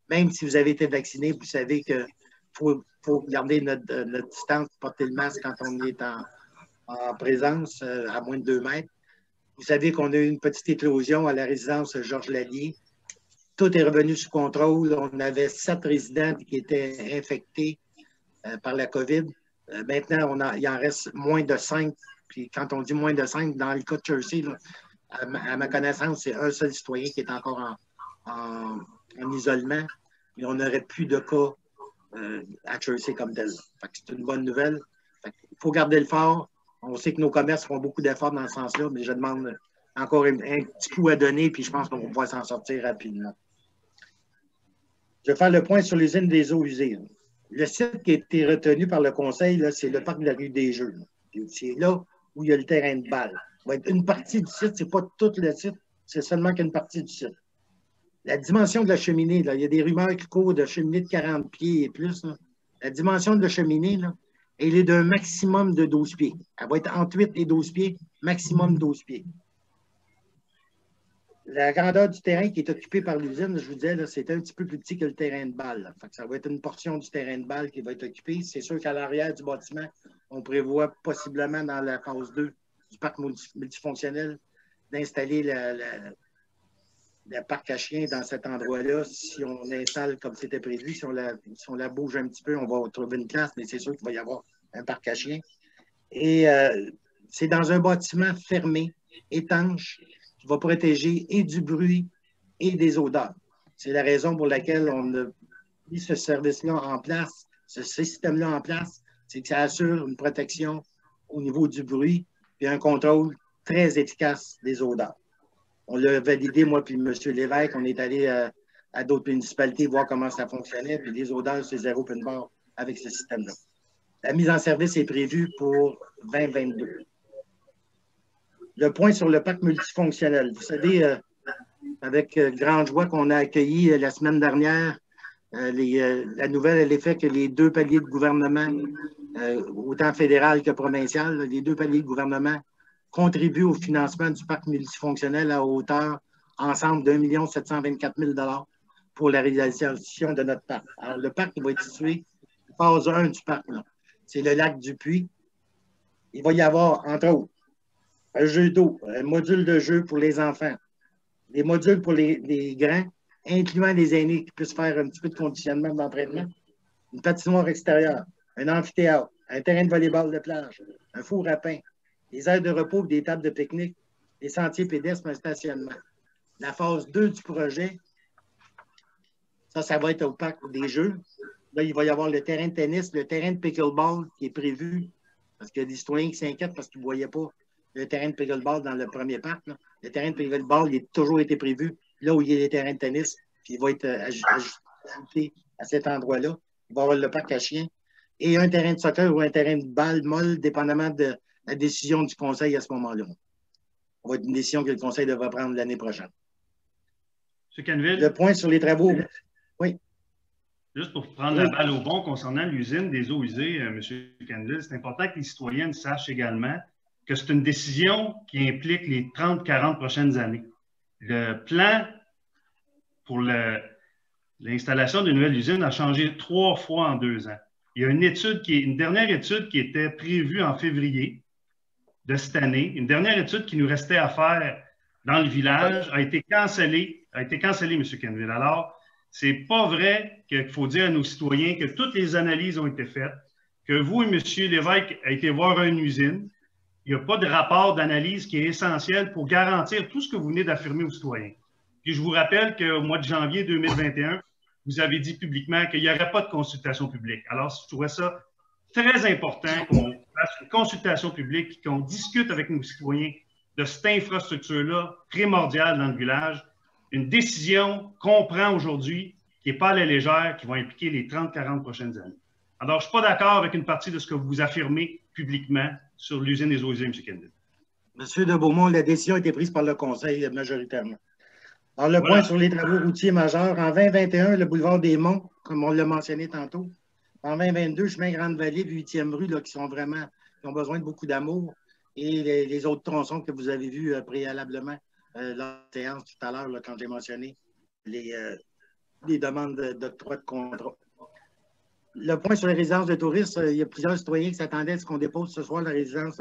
Même si vous avez été vacciné, vous savez qu'il faut garder notre distance, porter le masque quand on est en présence, à moins de 2 mètres. Vous savez qu'on a eu une petite éclosion à la résidence Georges Lallier. Tout est revenu sous contrôle. On avait 7 résidents qui étaient infectés par la COVID. Maintenant, il en reste moins de 5. Puis quand on dit moins de 5, dans le cas de Chelsea, là, à ma connaissance, c'est un seul citoyen qui est encore en isolement. Et on n'aurait plus de cas à Chelsea comme tel. C'est une bonne nouvelle. Il faut garder le fort. On sait que nos commerces font beaucoup d'efforts dans ce sens-là, mais je demande encore un petit coup à donner, puis je pense qu'on va pouvoir s'en sortir rapidement. Je vais faire le point sur l'usine des eaux usées. Le site qui a été retenu par le conseil, c'est le parc de la rue des Jeux. C'est là où il y a le terrain de balle. Ça va être une partie du site, ce n'est pas tout le site, c'est seulement qu'une partie du site. La dimension de la cheminée, là, il y a des rumeurs qui courent de cheminée de 40 pieds et plus. Là. La dimension de la cheminée, là, elle est d'un maximum de 12 pieds. Elle va être entre 8 et 12 pieds, maximum 12 pieds. La grandeur du terrain qui est occupé par l'usine, je vous disais, c'est un petit peu plus petit que le terrain de balle. Ça va être une portion du terrain de balle qui va être occupée. C'est sûr qu'à l'arrière du bâtiment, on prévoit possiblement dans la phase 2 du parc multifonctionnel d'installer le parc à chiens dans cet endroit-là. Si on installe comme c'était prévu, si on la bouge un petit peu, on va trouver une place, mais c'est sûr qu'il va y avoir un parc à chiens. Et c'est dans un bâtiment fermé, étanche, qui va protéger et du bruit et des odeurs. C'est la raison pour laquelle on a mis ce service-là en place, ce système-là en place, c'est que ça assure une protection au niveau du bruit et un contrôle très efficace des odeurs. On l'a validé, moi puis M. Lévesque, on est allé à d'autres municipalités voir comment ça fonctionnait, puis les odeurs, c'est 0 open bar avec ce système-là. La mise en service est prévue pour 2022. Le point sur le parc multifonctionnel. Vous savez, avec grande joie qu'on a accueilli la semaine dernière, la nouvelle, elle est faite que les 2 paliers de gouvernement, autant fédéral que provincial, les 2 paliers de gouvernement contribuent au financement du parc multifonctionnel à hauteur ensemble d'1 724 000 $ pour la réalisation de notre parc. Alors, le parc il va être situé, phase 1 du parc, c'est le lac du Puy. Il va y avoir, entre autres, un jeu d'eau, un module de jeu pour les enfants, des modules pour les grands, incluant les aînés qui puissent faire un petit peu de conditionnement d'entraînement, une patinoire extérieure, un amphithéâtre, un terrain de volleyball de plage, un four à pain, des aires de repos, des tables de pique-nique, des sentiers pédestres, un stationnement. La phase 2 du projet, ça va être au parc des Jeux. Là, il va y avoir le terrain de tennis, le terrain de pickleball qui est prévu, parce qu'il y a des citoyens qui s'inquiètent parce qu'ils ne voyaient pas le terrain de pickleball dans le premier parc. Là. Le terrain de pickleball, il a toujours été prévu là où il y a les terrains de tennis, puis il va être ajouté à cet endroit-là. Il va y avoir le parc à chiens et un terrain de soccer ou un terrain de balle molle, dépendamment de la décision du conseil à ce moment-là. Ça va être une décision que le conseil devra prendre l'année prochaine. M. Canville. Le point sur les travaux. Oui. Juste pour prendre la balle au bon concernant l'usine des eaux usées, M. Canville, c'est important que les citoyens sachent également que c'est une décision qui implique les 30-40 prochaines années. Le plan pour l'installation d'une nouvelle usine a changé 3 fois en 2 ans. Il y a une dernière étude qui était prévue en février de cette année. Une dernière étude qui nous restait à faire dans le village a été cancellée, M. Canville. Alors, c'est pas vrai qu'il faut dire à nos citoyens que toutes les analyses ont été faites, que vous et M. Lévesque avez été voir une usine. Il n'y a pas de rapport d'analyse qui est essentiel pour garantir tout ce que vous venez d'affirmer aux citoyens. Puis je vous rappelle qu'au mois de janvier 2021, vous avez dit publiquement qu'il n'y aurait pas de consultation publique. Alors, je trouvais ça très important qu'on fasse une consultation publique, qu'on discute avec nos citoyens de cette infrastructure-là primordiale dans le village. Une décision qu'on prend aujourd'hui qui n'est pas à la légère, qui va impliquer les 30-40 prochaines années. Alors, je ne suis pas d'accord avec une partie de ce que vous affirmez publiquement sur l'usine des eaux usées, M. Canville. Monsieur de Beaumont, la décision a été prise par le conseil majoritairement. Alors, le point sur les travaux routiers majeurs, en 2021, le boulevard des Monts, comme on l'a mentionné tantôt. En 2022, chemin Grande-Vallée, puis 8e rue, là, qui ont qui ont besoin de beaucoup d'amour, et les autres tronçons que vous avez vus préalablement lors de la séance tout à l'heure, quand j'ai mentionné les demandes d'octroi de contrat. Le point sur les résidences de touristes, il y a plusieurs citoyens qui s'attendaient à ce qu'on dépose ce soir le deuxième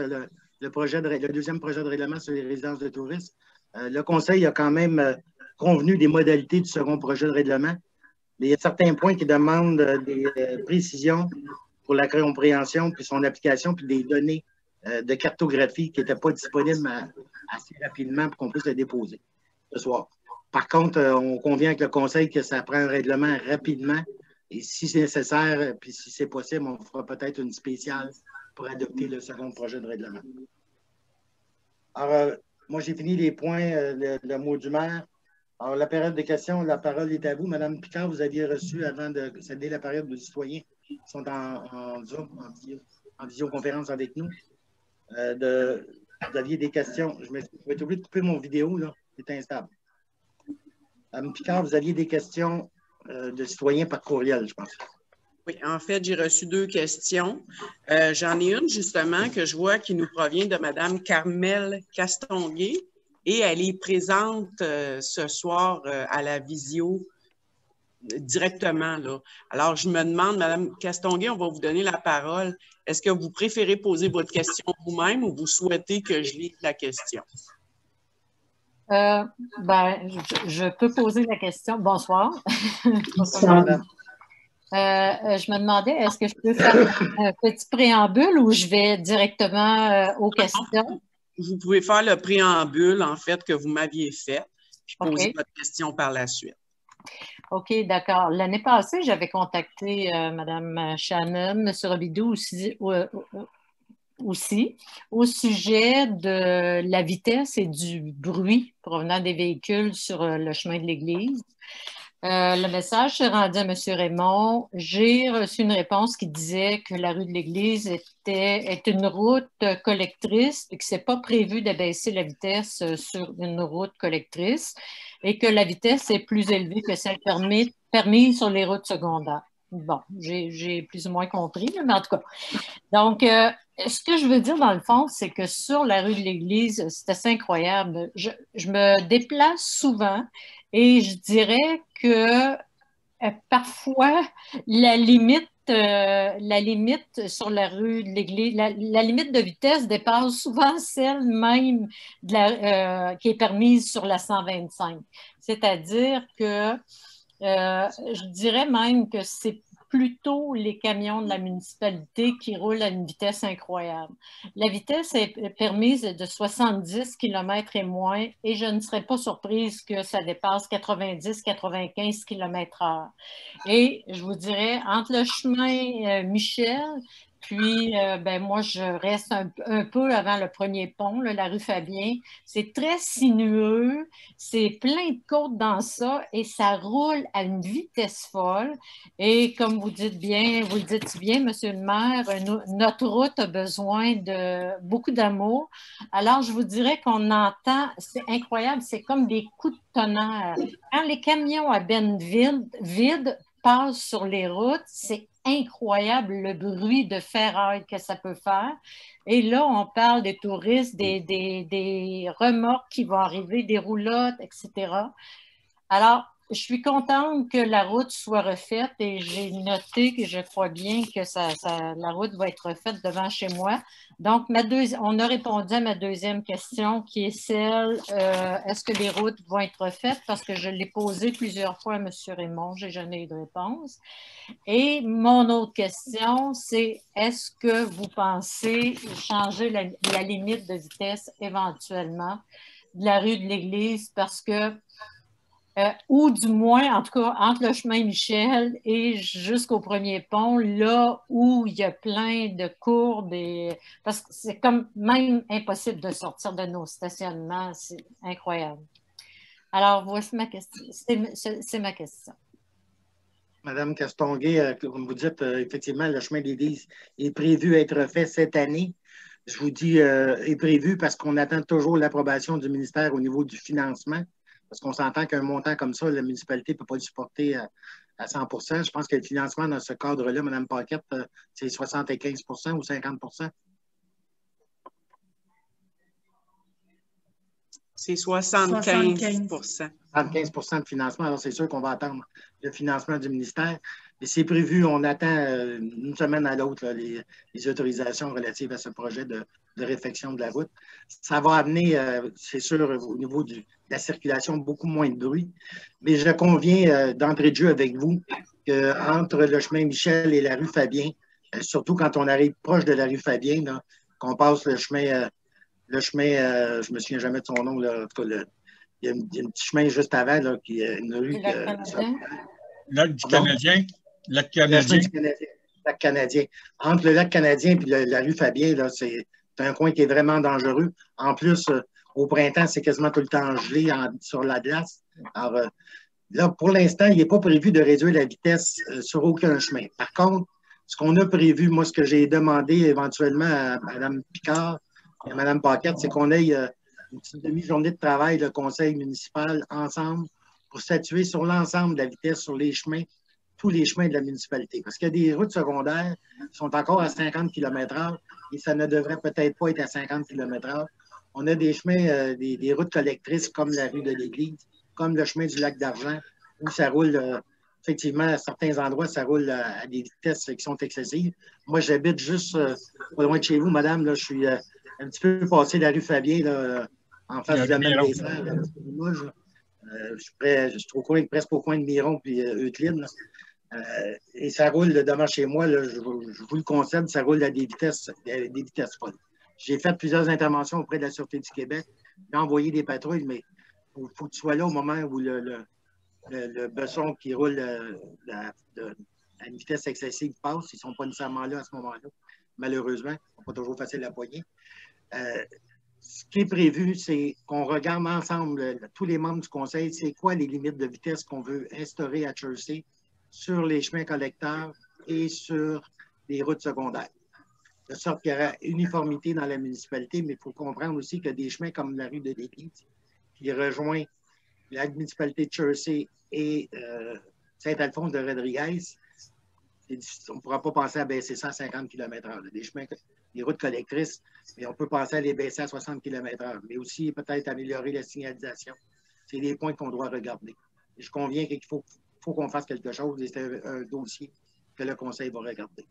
projet de règlement sur les résidences de touristes. Le Conseil a quand même convenu des modalités du second projet de règlement, mais il y a certains points qui demandent des précisions pour la compréhension, puis son application, puis des données de cartographie qui n'étaient pas disponibles assez rapidement pour qu'on puisse le déposer ce soir. Par contre, on convient avec le Conseil que ça prend un règlement rapidement. Et si c'est nécessaire, puis si c'est possible, on fera peut-être une spéciale pour adopter le second projet de règlement. Alors, moi, j'ai fini les points, le mot du maire. Alors, la période de questions, la parole est à vous. Madame Picard, vous aviez reçu, avant de céder la période aux citoyens qui sont en Zoom, en visioconférence avec nous, vous aviez des questions. Je vais être obligé de couper mon vidéo, là. C'est instable. Madame Picard, vous aviez des questions de citoyens par courriel, je pense. Oui, en fait, j'ai reçu 2 questions. J'en ai une, justement, que je vois qui nous provient de Mme Carmel Castonguay et elle est présente ce soir à la visio directement, là. Alors, je me demande, Mme Castonguay, on va vous donner la parole. Est-ce que vous préférez poser votre question vous-même ou vous souhaitez que je lise la question? Je peux poser la question. Bonsoir. Bonsoir, madame. Je me demandais, est-ce que je peux faire un petit préambule ou je vais directement aux questions? Vous pouvez faire le préambule, en fait, que vous m'aviez fait, puis poser votre question par la suite. OK, d'accord. L'année passée, j'avais contacté Mme Shannon, M. Robidoux aussi au sujet de la vitesse et du bruit provenant des véhicules sur le chemin de l'église. Le message s'est rendu à M. Raymond. J'ai reçu une réponse qui disait que la rue de l'Église est une route collectrice et que ce n'est pas prévu d'abaisser la vitesse sur une route collectrice et que la vitesse est plus élevée que celle permise sur les routes secondaires. Bon, j'ai plus ou moins compris, mais en tout cas. Donc, ce que je veux dire dans le fond, c'est que sur la rue de l'Église, c'est assez incroyable. Je me déplace souvent et je dirais que parfois, la limite sur la rue de l'Église, la limite de vitesse dépasse souvent celle même qui est permise sur la 125. C'est-à-dire que je dirais même que c'est plutôt les camions de la municipalité qui roulent à une vitesse incroyable. La vitesse est permise de 70 km et moins et je ne serais pas surprise que ça dépasse 90-95 km/h. Et je vous dirais, entre le chemin Michel, puis moi, je reste un peu avant le premier pont, là, la rue Fabien. C'est très sinueux, c'est plein de côtes dans ça et ça roule à une vitesse folle. Et comme vous le dites bien, Monsieur le maire, notre route a besoin de beaucoup d'amour. Alors, je vous dirais qu'on entend, c'est incroyable, c'est comme des coups de tonnerre. Quand les camions à benne vide passent sur les routes, c'est incroyable le bruit de ferraille que ça peut faire. Et là, on parle des touristes, des remorques qui vont arriver, des roulottes, etc. Alors, je suis contente que la route soit refaite et j'ai noté que je crois bien que la route va être refaite devant chez moi. Donc, on a répondu à ma deuxième question qui est celle, est-ce que les routes vont être refaites? Parce que je l'ai posée plusieurs fois à M. Raymond, je n'ai jamais eu de réponse. Et mon autre question, c'est est-ce que vous pensez changer la limite de vitesse éventuellement de la rue de l'Église? Parce que ou du moins, en tout cas, entre le chemin Michel et jusqu'au premier pont, là où il y a plein de courbes, parce que c'est comme même impossible de sortir de nos stationnements, c'est incroyable. Alors, voici ma question. C'est ma question. Madame Castonguay, comme vous dites, effectivement, le chemin de l'Église est prévu être fait cette année. Je vous dis, est prévu parce qu'on attend toujours l'approbation du ministère au niveau du financement. Parce qu'on s'entend qu'un montant comme ça, la municipalité ne peut pas le supporter à 100 %. Je pense que le financement dans ce cadre-là, Mme Paquette, c'est 75 % ou 50 %. C'est 75 75 de financement. Alors, c'est sûr qu'on va attendre le financement du ministère. Et c'est prévu, on attend une semaine à l'autre les autorisations relatives à ce projet de réfection de la route. Ça va amener, c'est sûr, au niveau de la circulation, beaucoup moins de bruit. Mais je conviens d'entrée de jeu avec vous qu'entre le chemin Michel et la rue Fabien, surtout quand on arrive proche de la rue Fabien, qu'on passe le chemin, je ne me souviens jamais de son nom, là, en tout cas, il y a un petit chemin juste avant, là, qui est une rue. Lac du Canadien. Lac Canadien. Canadien. Lac Canadien. Entre le lac Canadien et la rue Fabien, là, c'est un coin qui est vraiment dangereux. En plus, au printemps, c'est quasiment tout le temps gelé sur la glace. Alors, là, pour l'instant, il n'est pas prévu de réduire la vitesse sur aucun chemin. Par contre, ce qu'on a prévu, moi, ce que j'ai demandé éventuellement à Mme Picard et à Mme Paquette, c'est qu'on ait une petite demi-journée de travail, le conseil municipal, ensemble, pour statuer sur l'ensemble de la vitesse sur les chemins, tous les chemins de la municipalité. Parce qu'il y a des routes secondaires qui sont encore à 50 km/h et ça ne devrait peut-être pas être à 50 km/h. On a des chemins, des routes collectrices comme la rue de l'Église, comme le chemin du lac d'Argent, où ça roule, effectivement, à certains endroits, ça roule à des vitesses qui sont excessives. Moi, j'habite juste pas loin de chez vous, madame. Là, je suis un petit peu passé la rue Fabien, là, en face du domaine des Serres. Je suis au coin, presque au coin de Miron puis Euclide. Et ça roule devant chez moi, là, je vous le concède, ça roule à des vitesses folles. J'ai fait plusieurs interventions auprès de la Sûreté du Québec. J'ai envoyé des patrouilles, mais il faut que tu sois là au moment où le besson qui roule à une vitesse excessive passe. Ils ne sont pas nécessairement là à ce moment-là, malheureusement. Ce n'est pas toujours facile à poigner. Ce qui est prévu, c'est qu'on regarde ensemble, tous les membres du conseil, c'est quoi les limites de vitesse qu'on veut instaurer à Chelsea sur les chemins collecteurs et sur les routes secondaires. De sorte qu'il y aura uniformité dans la municipalité, mais il faut comprendre aussi que des chemins comme la rue de l'Église, qui rejoint la municipalité de Chelsea et Saint-Alphonse de Rodriguez, on ne pourra pas penser à baisser ça à 50 km/h. Des chemins, des routes collectrices, mais on peut penser à les baisser à 60 km/h, mais aussi peut-être améliorer la signalisation. C'est des points qu'on doit regarder. Et je conviens qu'il faut qu'on fasse quelque chose et c'est un dossier que le conseil va regarder.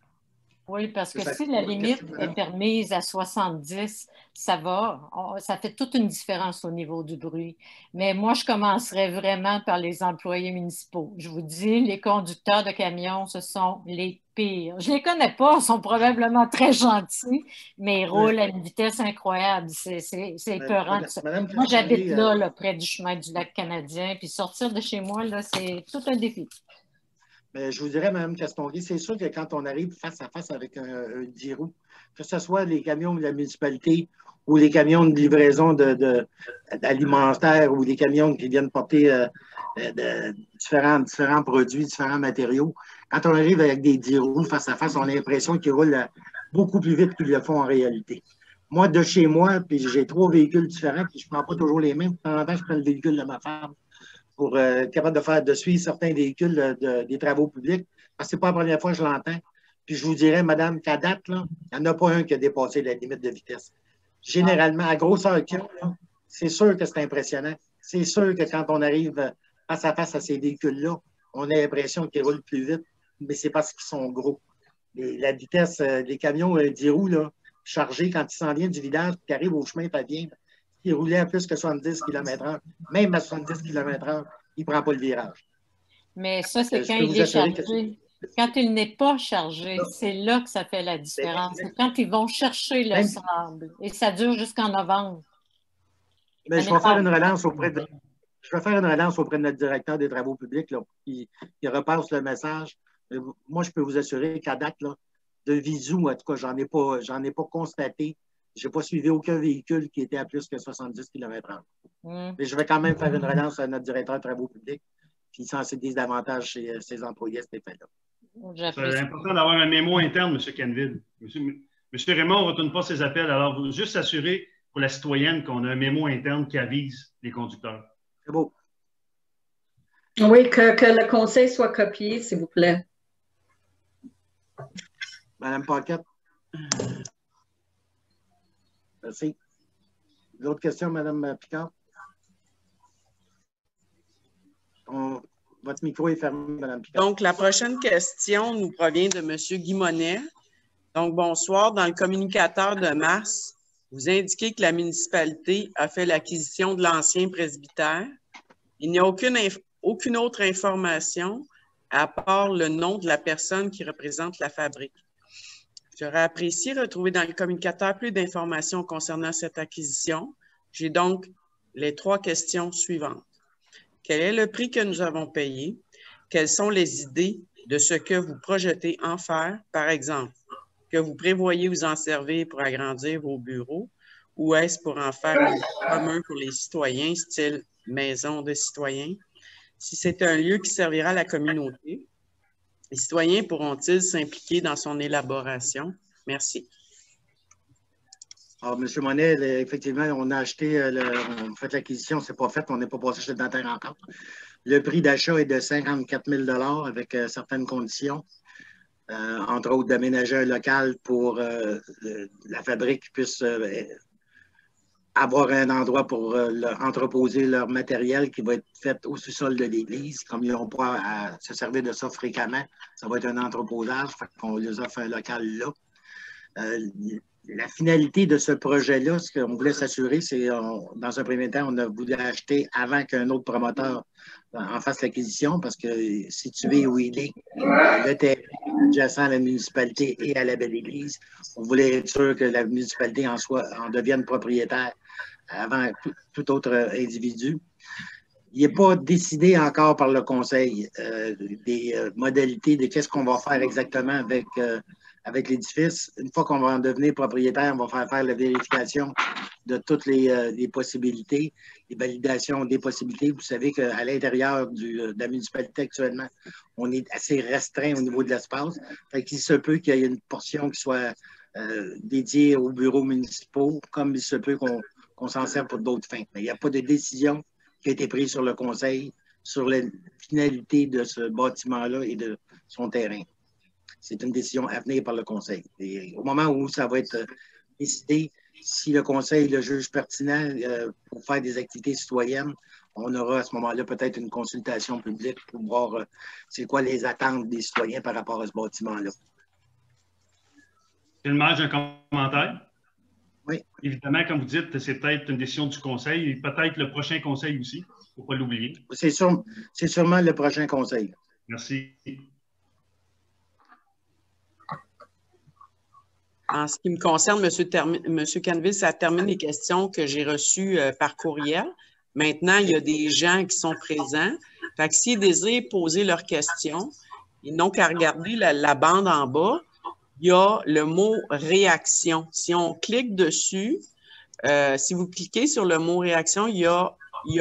Oui, parce que si la limite est permise à 70, ça va. Ça fait toute une différence au niveau du bruit. Mais moi, je commencerais vraiment par les employés municipaux. Je vous dis, les conducteurs de camions, ce sont les pires. Je ne les connais pas, ils sont probablement très gentils, mais ils roulent à une vitesse incroyable. C'est épeurant. Moi, j'habite là, près du chemin du lac Canadien, puis sortir de chez moi, là, c'est tout un défi. Mais je vous dirais, Mme Castonguay, c'est sûr que quand on arrive face à face avec un 10 roues, que ce soit les camions de la municipalité ou les camions de livraison d'alimentaire ou les camions qui viennent porter différents produits, différents matériaux, quand on arrive avec des 10 roues face à face, on a l'impression qu'ils roulent beaucoup plus vite qu'ils le font en réalité. Moi, de chez moi, puis j'ai 3 véhicules différents, puis je ne prends pas toujours les mêmes. De temps en temps, je prends le véhicule de ma femme pour être capable de suivre certains véhicules des travaux publics. Parce que ce n'est pas la première fois que je l'entends. Puis je vous dirais, madame, qu'à date, il n'y en a pas un qui a dépassé la limite de vitesse. Généralement, à grosseur qu'il y a, c'est sûr que c'est impressionnant. C'est sûr que quand on arrive face à face à ces véhicules-là, on a l'impression qu'ils roulent plus vite, mais c'est parce qu'ils sont gros. La vitesse, les camions 10 roues là, chargés, quand ils s'en viennent du village, qui arrivent au chemin Fabien, il roulait à plus que 70 km/h. Même à 70 km/h, il ne prend pas le virage. Mais ça, c'est quand il est chargé. Quand il n'est pas chargé, c'est là que ça fait la différence. C'est quand ils vont chercher le sable. Et ça dure jusqu'en novembre. Mais je vais faire une relance auprès de notre directeur des travaux publics là, qui repasse le message. Moi, je peux vous assurer qu'à date, là, de visu, en tout cas, j'en ai pas constaté. Je n'ai pas suivi aucun véhicule qui était à plus que 70 km/h. Mais je vais quand même faire une relance à notre directeur de travaux publics qui sensibilise davantage ses employés à cet effet-là. C'est important d'avoir un mémo interne, M. Canville. M. Raymond ne retourne pas ses appels. Alors, vous juste s'assurer pour la citoyenne qu'on a un mémo interne qui avise les conducteurs. C'est beau. Oui, que le conseil soit copié, s'il vous plaît. Madame Paquette. Merci. D'autres questions, Mme Picard? Votre micro est fermé, Mme Picard. Donc, la prochaine question nous provient de M. Guy Monnet. Donc, bonsoir. Dans le communicateur de mars, vous indiquez que la municipalité a fait l'acquisition de l'ancien presbytère. Il n'y a aucune autre information à part le nom de la personne qui représente la fabrique. J'aurais apprécié retrouver dans le communicateur plus d'informations concernant cette acquisition. J'ai donc les 3 questions suivantes. Quel est le prix que nous avons payé? Quelles sont les idées de ce que vous projetez en faire? Par exemple, que vous prévoyez vous en servir pour agrandir vos bureaux ou est-ce pour en faire un lieu commun pour les citoyens, style maison de citoyens? Si c'est un lieu qui servira à la communauté, les citoyens pourront-ils s'impliquer dans son élaboration? Merci. Alors, M. Monnet, effectivement, on a acheté, on a fait l'acquisition, c'est pas fait, on n'est pas passé chez le notaire encore. Le prix d'achat est de 54 000 $ avec certaines conditions, entre autres d'aménager un local pour la fabrique puisse avoir un endroit pour entreposer leur matériel qui va être fait au sous-sol de l'église. Comme ils n'ont pas à se servir de ça fréquemment, ça va être un entreposage, fait qu'on les offre un local là. La finalité de ce projet-là, ce qu'on voulait s'assurer, c'est, dans un premier temps, on a voulu acheter avant qu'un autre promoteur en fasse l'acquisition, parce que situé où il est, le terrain adjacent à la municipalité et à la belle église, on voulait être sûr que la municipalité en devienne propriétaire avant tout autre individu. Il n'est pas décidé encore par le conseil des modalités de qu'est-ce qu'on va faire exactement avec l'édifice. Une fois qu'on va en devenir propriétaire, on va faire la vérification de toutes les possibilités, les validations des possibilités. Vous savez qu'à l'intérieur de la municipalité actuellement, on est assez restreint au niveau de l'espace. Il se peut qu'il y ait une portion qui soit dédiée aux bureaux municipaux, comme il se peut qu'on s'en sert pour d'autres fins. Mais il n'y a pas de décision qui a été prise sur le conseil sur la finalité de ce bâtiment-là et de son terrain. C'est une décision à venir par le conseil. Et au moment où ça va être décidé, si le conseil le juge pertinent pour faire des activités citoyennes, on aura à ce moment-là peut-être une consultation publique pour voir c'est quoi les attentes des citoyens par rapport à ce bâtiment-là. J'ai le maire, j'ai un commentaire. Oui. Évidemment, comme vous dites, c'est peut-être une décision du conseil et peut-être le prochain conseil aussi. Il ne faut pas l'oublier. C'est sûrement le prochain conseil. Merci. En ce qui me concerne, M. Canville, ça termine les questions que j'ai reçues par courriel. Maintenant, il y a des gens qui sont présents. Fait que s'ils désirent poser leurs questions, ils n'ont qu'à regarder la bande en bas. Il y a le mot « réaction ». Si on clique dessus, si vous cliquez sur le mot « réaction », il y a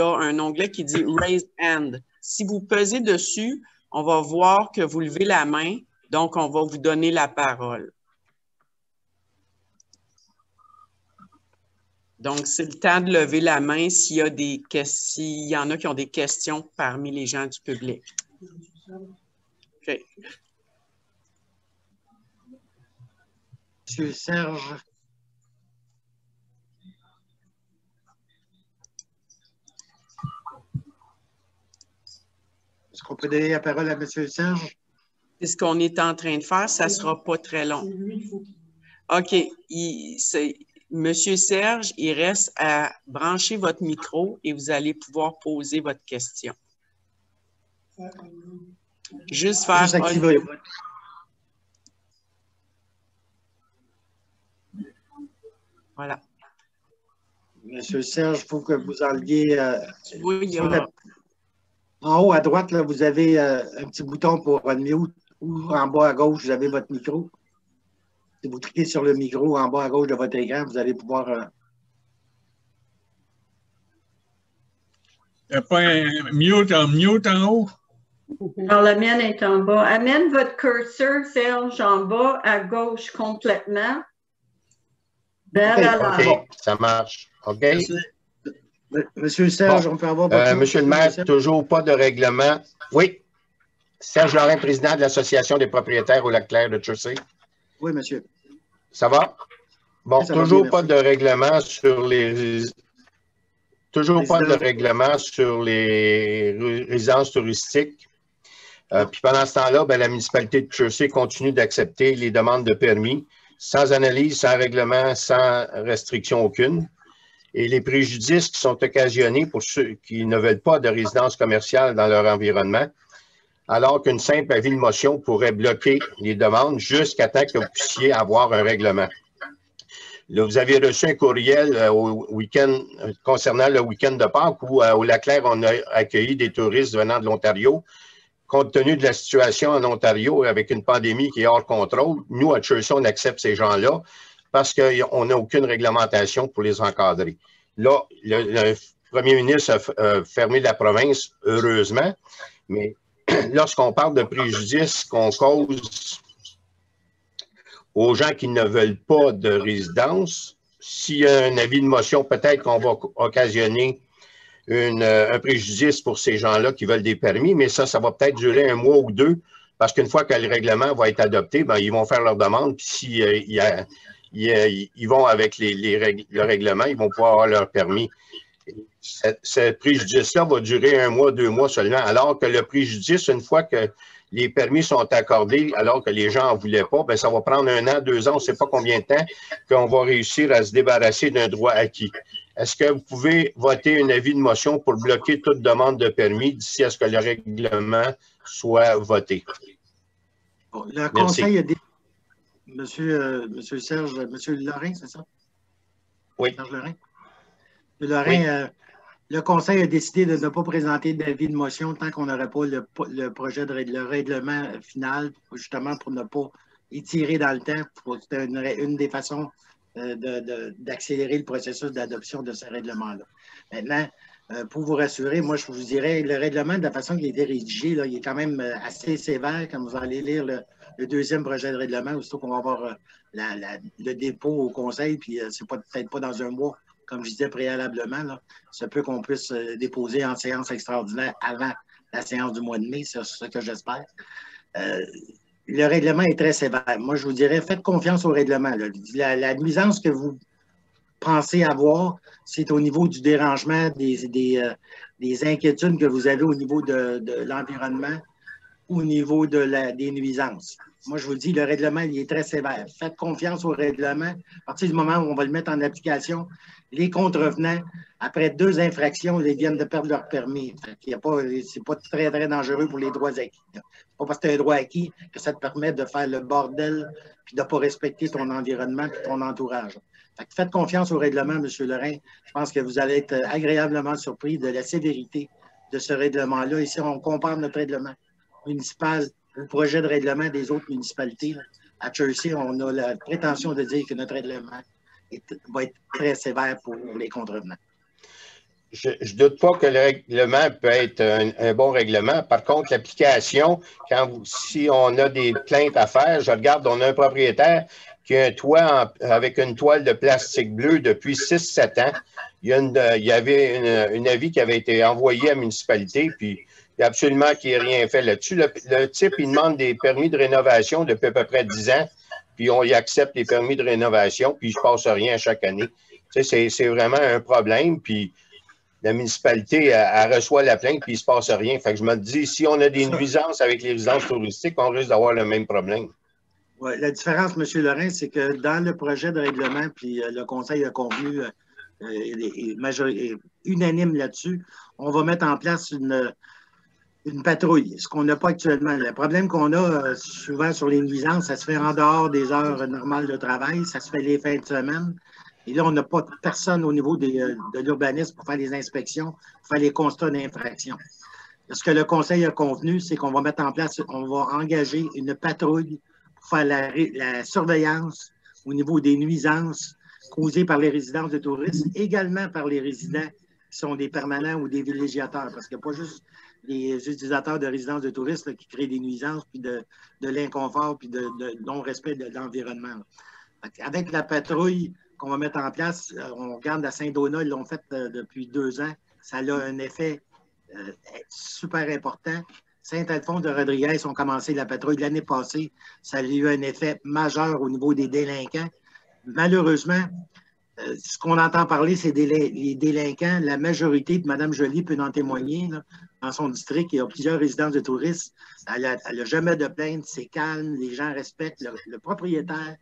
un onglet qui dit « Raise Hand ». Si vous pesez dessus, on va voir que vous levez la main, donc on va vous donner la parole. Donc, c'est le temps de lever la main s'il y en a qui ont des questions parmi les gens du public. OK. Monsieur Serge. Est-ce qu'on peut donner la parole à Monsieur Serge? C'est ce qu'on est en train de faire. Ça ne sera pas très long. OK. Monsieur Serge, il reste à brancher votre micro et vous allez pouvoir poser votre question. Juste faire... Voilà. Monsieur Serge, il faut que vous enleviez... oui, en haut à droite, là, vous avez un petit bouton pour unmute ou en bas à gauche, vous avez votre micro. Si vous cliquez sur le micro en bas à gauche de votre écran, vous allez pouvoir... Il n'y a pas un mute en haut? Alors, la mienne est en bas. Amène votre curseur, Serge, en bas à gauche complètement. OK, ça marche. OK. Monsieur Serge, on peut avoir votre... Monsieur le maire, toujours pas de règlement. Oui. Serge Lorrain, président de l'Association des propriétaires au Lac-Clair de Chaussée. Oui, monsieur. Ça va? Bon, oui, ça toujours va bien, pas de règlement sur les... Toujours pas de règlement sur les résidences touristiques. Puis pendant ce temps-là, la municipalité de Chertsey continue d'accepter les demandes de permis sans analyse, sans règlement, sans restriction aucune. Et les préjudices qui sont occasionnés pour ceux qui ne veulent pas de résidence commerciale dans leur environnement, alors qu'une simple avis de motion pourrait bloquer les demandes jusqu'à temps que vous puissiez avoir un règlement. Là, vous avez reçu un courriel au week-end concernant le week-end de Pâques où au Lac-Claire, on a accueilli des touristes venant de l'Ontario. Compte tenu de la situation en Ontario avec une pandémie qui est hors contrôle, nous, à Chertsey, on accepte ces gens-là parce qu'on n'a aucune réglementation pour les encadrer. Là, le premier ministre a fermé la province, heureusement, mais lorsqu'on parle de préjudice qu'on cause aux gens qui ne veulent pas de résidence, s'il y a un avis de motion, peut-être qu'on va occasionner un préjudice pour ces gens-là qui veulent des permis, mais ça va peut-être durer un mois ou deux, parce qu'une fois que le règlement va être adopté, ils vont faire leur demande, puis s'ils vont avec le règlement, ils vont pouvoir avoir leur permis. Ce préjudice-là va durer un mois, 2 mois seulement, alors que le préjudice, une fois que les permis sont accordés, alors que les gens n'en voulaient pas, ça va prendre 1 an, 2 ans, on ne sait pas combien de temps qu'on va réussir à se débarrasser d'un droit acquis. Est-ce que vous pouvez voter un avis de motion pour bloquer toute demande de permis d'ici à ce que le règlement soit voté? Bon, le Conseil a dit, Monsieur Serge, Monsieur Lorrain, c'est ça? Oui. Serge Lorrain. Lorrain, le Conseil a décidé de ne pas présenter d'avis de motion tant qu'on n'aurait pas le projet le règlement final, justement pour ne pas étirer dans le temps. C'était une des façons d'accélérer le processus d'adoption de ce règlement-là. Maintenant, pour vous rassurer, moi, je vous dirais, le règlement, de la façon qu'il a été rédigé, là, il est quand même assez sévère quand vous allez lire le deuxième projet de règlement, aussitôt qu'on va avoir le dépôt au Conseil, puis c'est peut-être pas dans un mois, comme je disais préalablement, là, ça peut qu'on puisse déposer en séance extraordinaire avant la séance du mois de mai, c'est ce que j'espère. Le règlement est très sévère. Moi, je vous dirais, faites confiance au règlement. La nuisance que vous pensez avoir, c'est au niveau du dérangement, des inquiétudes que vous avez au niveau de l'environnement, au niveau des nuisances. Moi, je vous dis, le règlement, il est très sévère. Faites confiance au règlement. À partir du moment où on va le mettre en application, les contrevenants, après 2 infractions, ils viennent de perdre leur permis. Ce n'est pas très, très dangereux pour les droits acquis. Ce n'est pas parce que tu as un droit acquis que ça te permet de faire le bordel puis de ne pas respecter ton environnement et ton entourage. Faites confiance au règlement, M. Lorrain. Je pense que vous allez être agréablement surpris de la sévérité de ce règlement-là. Ici, on compare notre règlement municipal au projet de règlement des autres municipalités. À Chertsey, on a la prétention de dire que notre règlement va être très sévère pour les contrevenants. Je ne doute pas que le règlement peut être un bon règlement. Par contre, l'application, si on a des plaintes à faire, je regarde, on a un propriétaire qui a un toit avec une toile de plastique bleu depuis 6-7 ans. Il y avait un avis qui avait été envoyé à la municipalité, puis il n'y a absolument rien fait là-dessus. Le type, il demande des permis de rénovation depuis à peu près 10 ans, puis on y accepte les permis de rénovation, puis il ne se passe rien chaque année. C'est vraiment un problème, puis la municipalité, elle reçoit la plainte, puis il ne se passe rien. Fait que je me dis, si on a des nuisances avec les résidences touristiques, on risque d'avoir le même problème. Ouais, la différence, M. Lorrain, c'est que dans le projet de règlement, puis le Conseil a convenu unanime là-dessus, on va mettre en place une patrouille, ce qu'on n'a pas actuellement. Le problème qu'on a souvent sur les nuisances, ça se fait en dehors des heures normales de travail, ça se fait les fins de semaine. Et là, on n'a pas personne au niveau de l'urbanisme pour faire les inspections, pour faire les constats d'infraction. Ce que le Conseil a convenu, c'est qu'on va mettre en place, on va engager une patrouille pour faire la surveillance au niveau des nuisances causées par les résidences de tourisme, également par les résidents qui sont des permanents ou des villégiateurs, parce qu'il n'y a pas juste les utilisateurs de résidences de tourisme qui créent des nuisances, puis de l'inconfort, puis de non-respect de l'environnement. Avec la patrouille qu'on va mettre en place, on regarde à Saint-Donat, ils l'ont fait depuis 2 ans, ça a un effet super important. Saint-Alphonse de Rodriguez ont commencé la patrouille l'année passée, ça a eu un effet majeur au niveau des délinquants. Malheureusement, ce qu'on entend parler, c'est les délinquants. La majorité, puis Mme Joly peut en témoigner, là, dans son district, il y a plusieurs résidences de touristes. Elle n'a jamais de plainte, c'est calme, les gens respectent. Le propriétaire,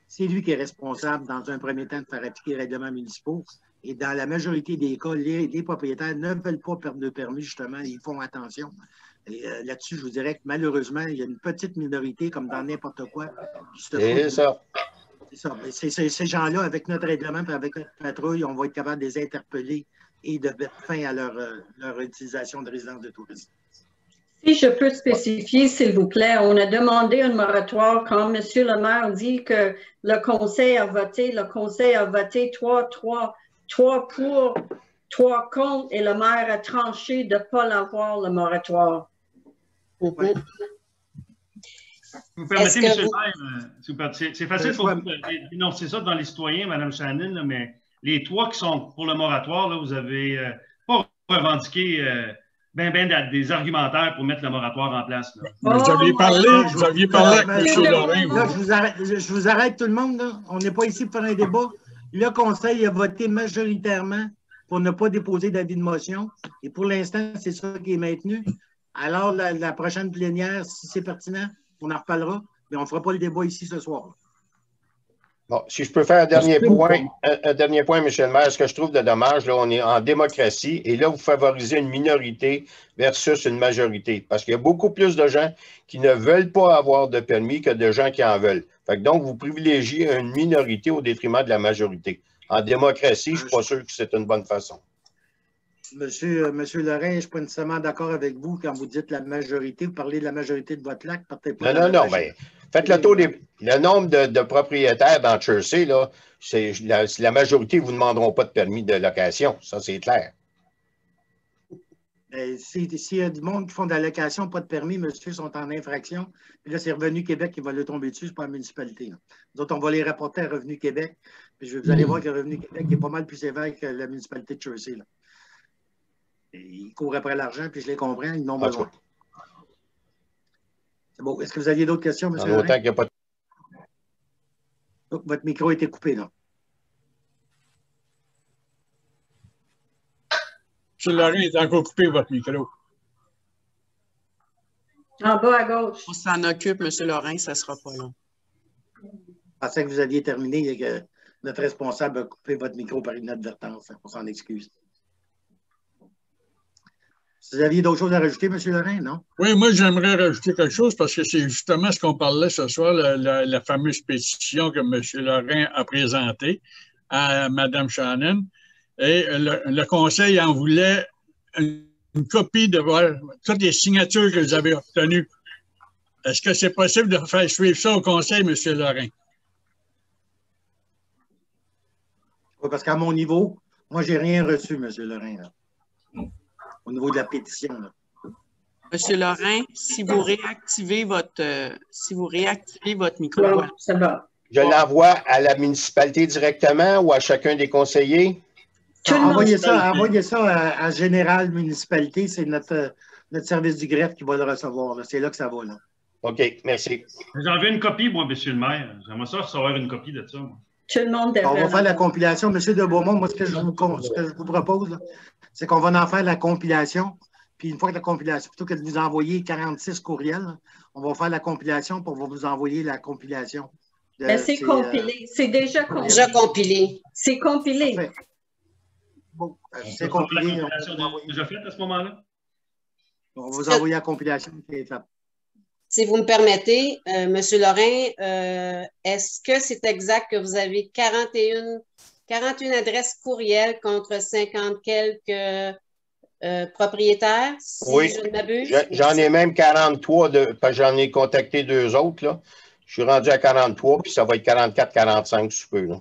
c'est lui qui est responsable, dans un premier temps, de faire appliquer les règlements municipaux. Et dans la majorité des cas, les propriétaires ne veulent pas perdre de permis, justement, ils font attention. Là-dessus, je vous dirais que malheureusement, il y a une petite minorité, comme dans n'importe quoi. C'est ça. C'est ça. Ces gens-là, avec notre règlement et avec notre patrouille, on va être capable de les interpeller et de mettre fin à leur utilisation de résidence de tourisme. Si je peux spécifier, s'il vous plaît, on a demandé un moratoire quand M. le maire dit que le conseil a voté 3 pour, 3 contre, et le maire a tranché de ne pas l'avoir, le moratoire. Vous permettez, M. le maire, c'est facile pour vous d'énoncer ça devant les citoyens, Mme Shannon, là, mais les 3 qui sont pour le moratoire, là, vous n'avez pas revendiqué des argumentaires pour mettre le moratoire en place. Là. Vous aviez parlé avec M. Lorrain. Là, je vous arrête tout le monde. Là. On n'est pas ici pour faire un débat. Le conseil a voté majoritairement pour ne pas déposer d'avis de motion. Et pour l'instant, c'est ça qui est maintenu. Alors, la prochaine plénière, si c'est pertinent, on en reparlera, mais on ne fera pas le débat ici ce soir. Bon, si je peux faire un dernier point, M. le maire, ce que je trouve de dommage, là, on est en démocratie et là, vous favorisez une minorité versus une majorité. Parce qu'il y a beaucoup plus de gens qui ne veulent pas avoir de permis que de gens qui en veulent. Fait que donc, vous privilégiez une minorité au détriment de la majorité. En démocratie, je ne suis pas sûr que c'est une bonne façon. Monsieur Lorrain, je ne suis pas nécessairement d'accord avec vous quand vous dites la majorité. Vous parlez de la majorité de votre lac. Non. Ben, faites le tour le nombre de propriétaires dans Chersey, là, la majorité ne vous demanderont pas de permis de location. Ça, c'est clair. S'il y a du monde qui font de la location, pas de permis, monsieur, sont en infraction. Puis là, c'est Revenu Québec qui va le tomber dessus, ce n'est pas la municipalité. Nous autres, on va les rapporter à Revenu Québec. Puis vous allez voir que Revenu Québec est pas mal plus sévère que la municipalité de Chersey. Là. Ils courent après l'argent, puis je les comprends, ils n'ont pas besoin. C'est bon. Est-ce que vous aviez d'autres questions, M. Lorrain? Autant qu'il n'y a pas de... Oh, votre micro a été coupé, là. M. Lorrain est encore coupé, votre micro. En bas à gauche. On s'en occupe, M. Lorrain, ça ne sera pas long. Je pensais que vous aviez terminé et que notre responsable a coupé votre micro par inadvertance. On s'en excuse. Vous aviez d'autres choses à rajouter, M. Lorrain, non? Oui, moi, j'aimerais rajouter quelque chose parce que c'est justement ce qu'on parlait ce soir, la fameuse pétition que M. Lorrain a présentée à Mme Shannon. Et le conseil en voulait une copie de toutes les signatures que vous avez obtenues. Est-ce que c'est possible de faire suivre ça au conseil, M. Lorrain? Oui, parce qu'à mon niveau, moi, je n'ai rien reçu, M. Lorrain, là. Au niveau de la pétition. Là. Monsieur Lorrain, si vous réactivez votre micro. Bon, ça va. Je l'envoie à la municipalité directement ou à chacun des conseillers? Envoyez ça à Général Municipalité. C'est notre service du greffe qui va le recevoir. C'est là que ça va. Là. OK, merci. J'en veux une copie, moi, monsieur le maire. J'aimerais ça recevoir une copie de ça. Moi. Tout le monde on va faire la compilation. Monsieur de Beaumont, moi, ce que je vous propose, c'est qu'on va en faire la compilation. Puis une fois que la compilation, plutôt que de vous envoyer 46 courriels, on va faire la compilation pour vous envoyer la compilation. Mais c'est compilé. C'est déjà compilé. Déjà compilé. C'est compilé. Bon, c'est compilé. On va déjà fait à ce moment-là? On va vous envoyer la compilation qui est faite. Si vous me permettez, M. Lorrain, est-ce que c'est exact que vous avez 41 adresses courriels contre 50 quelques propriétaires, si je ne m'abuse? J'en ai même 43, parce que j'en ai contacté 2 autres. Là. Je suis rendu à 43, puis ça va être 44, 45 sous peu. Là.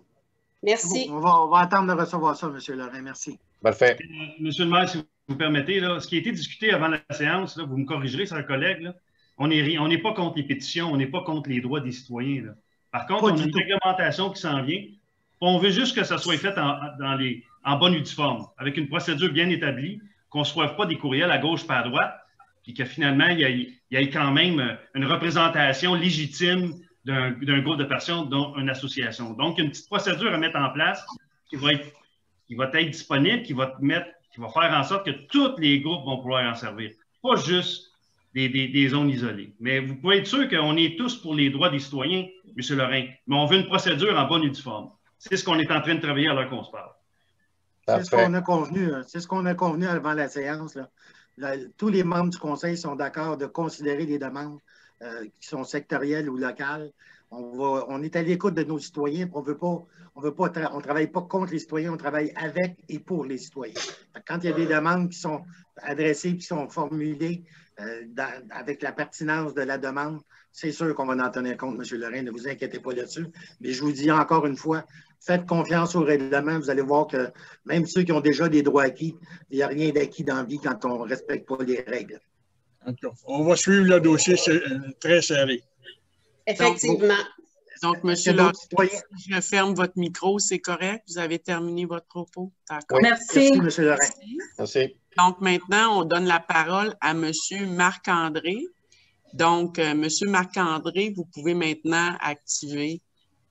Merci. On va attendre de recevoir ça, M. Lorrain. Merci. Parfait. Monsieur le maire, si vous me permettez, là, ce qui a été discuté avant la séance, là, vous me corrigerez, c'est un collègue, là, on n'est pas contre les pétitions, on n'est pas contre les droits des citoyens. Là. Par contre, on a une réglementation qui s'en vient. On veut juste que ça soit fait en bonne et due forme, avec une procédure bien établie, qu'on ne reçoive pas des courriels à gauche par à droite, puis que finalement, il y ait quand même une représentation légitime d'un groupe de personnes, dont une association. Donc, une petite procédure à mettre en place qui va être disponible, qui va faire en sorte que tous les groupes vont pouvoir en servir. Pas juste des zones isolées. Mais vous pouvez être sûr qu'on est tous pour les droits des citoyens, M. Lorrain, mais on veut une procédure en bonne et due forme. C'est ce qu'on est en train de travailler alors qu'on se parle. C'est ce qu'on a convenu. C'est ce qu'on a convenu avant la séance. Tous les membres du Conseil sont d'accord de considérer les demandes qui sont sectorielles ou locales. On est à l'écoute de nos citoyens. On ne travaille pas contre les citoyens, on travaille avec et pour les citoyens. Quand il y a des demandes qui sont adressées, qui sont formulées avec la pertinence de la demande, c'est sûr qu'on va en tenir compte, M. Lorrain, ne vous inquiétez pas là-dessus. Mais je vous dis encore une fois, faites confiance au règlement. Vous allez voir que même ceux qui ont déjà des droits acquis, il n'y a rien d'acquis dans la vie quand on ne respecte pas les règles. On va suivre le dossier très serré. Effectivement. Donc, M. Lorrain, je ferme votre micro, c'est correct? Vous avez terminé votre propos? D'accord. Oui. Merci, M. Lorrain. Merci. Donc, maintenant, on donne la parole à M. Marc-André. Donc, M. Marc-André, vous pouvez maintenant activer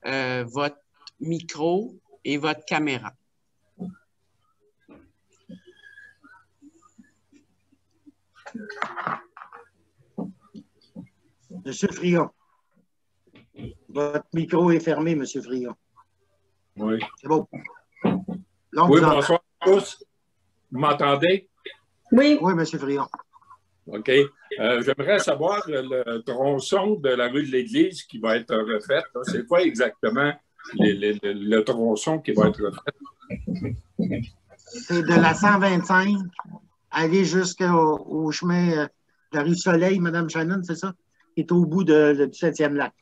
votre micro et votre caméra. Monsieur Frigon, votre micro est fermé, Monsieur Frigon. Oui. C'est bon. Donc, oui, bonsoir à tous. Vous m'entendez? Oui. Oui, Monsieur Frigon. OK. J'aimerais savoir le tronçon de la rue de l'Église qui va être refait. C'est quoi exactement le tronçon qui va être refait? C'est de la 125 aller jusqu'au chemin de la rue Soleil, Mme Shannon, c'est ça? Qui est au bout du 7e lac.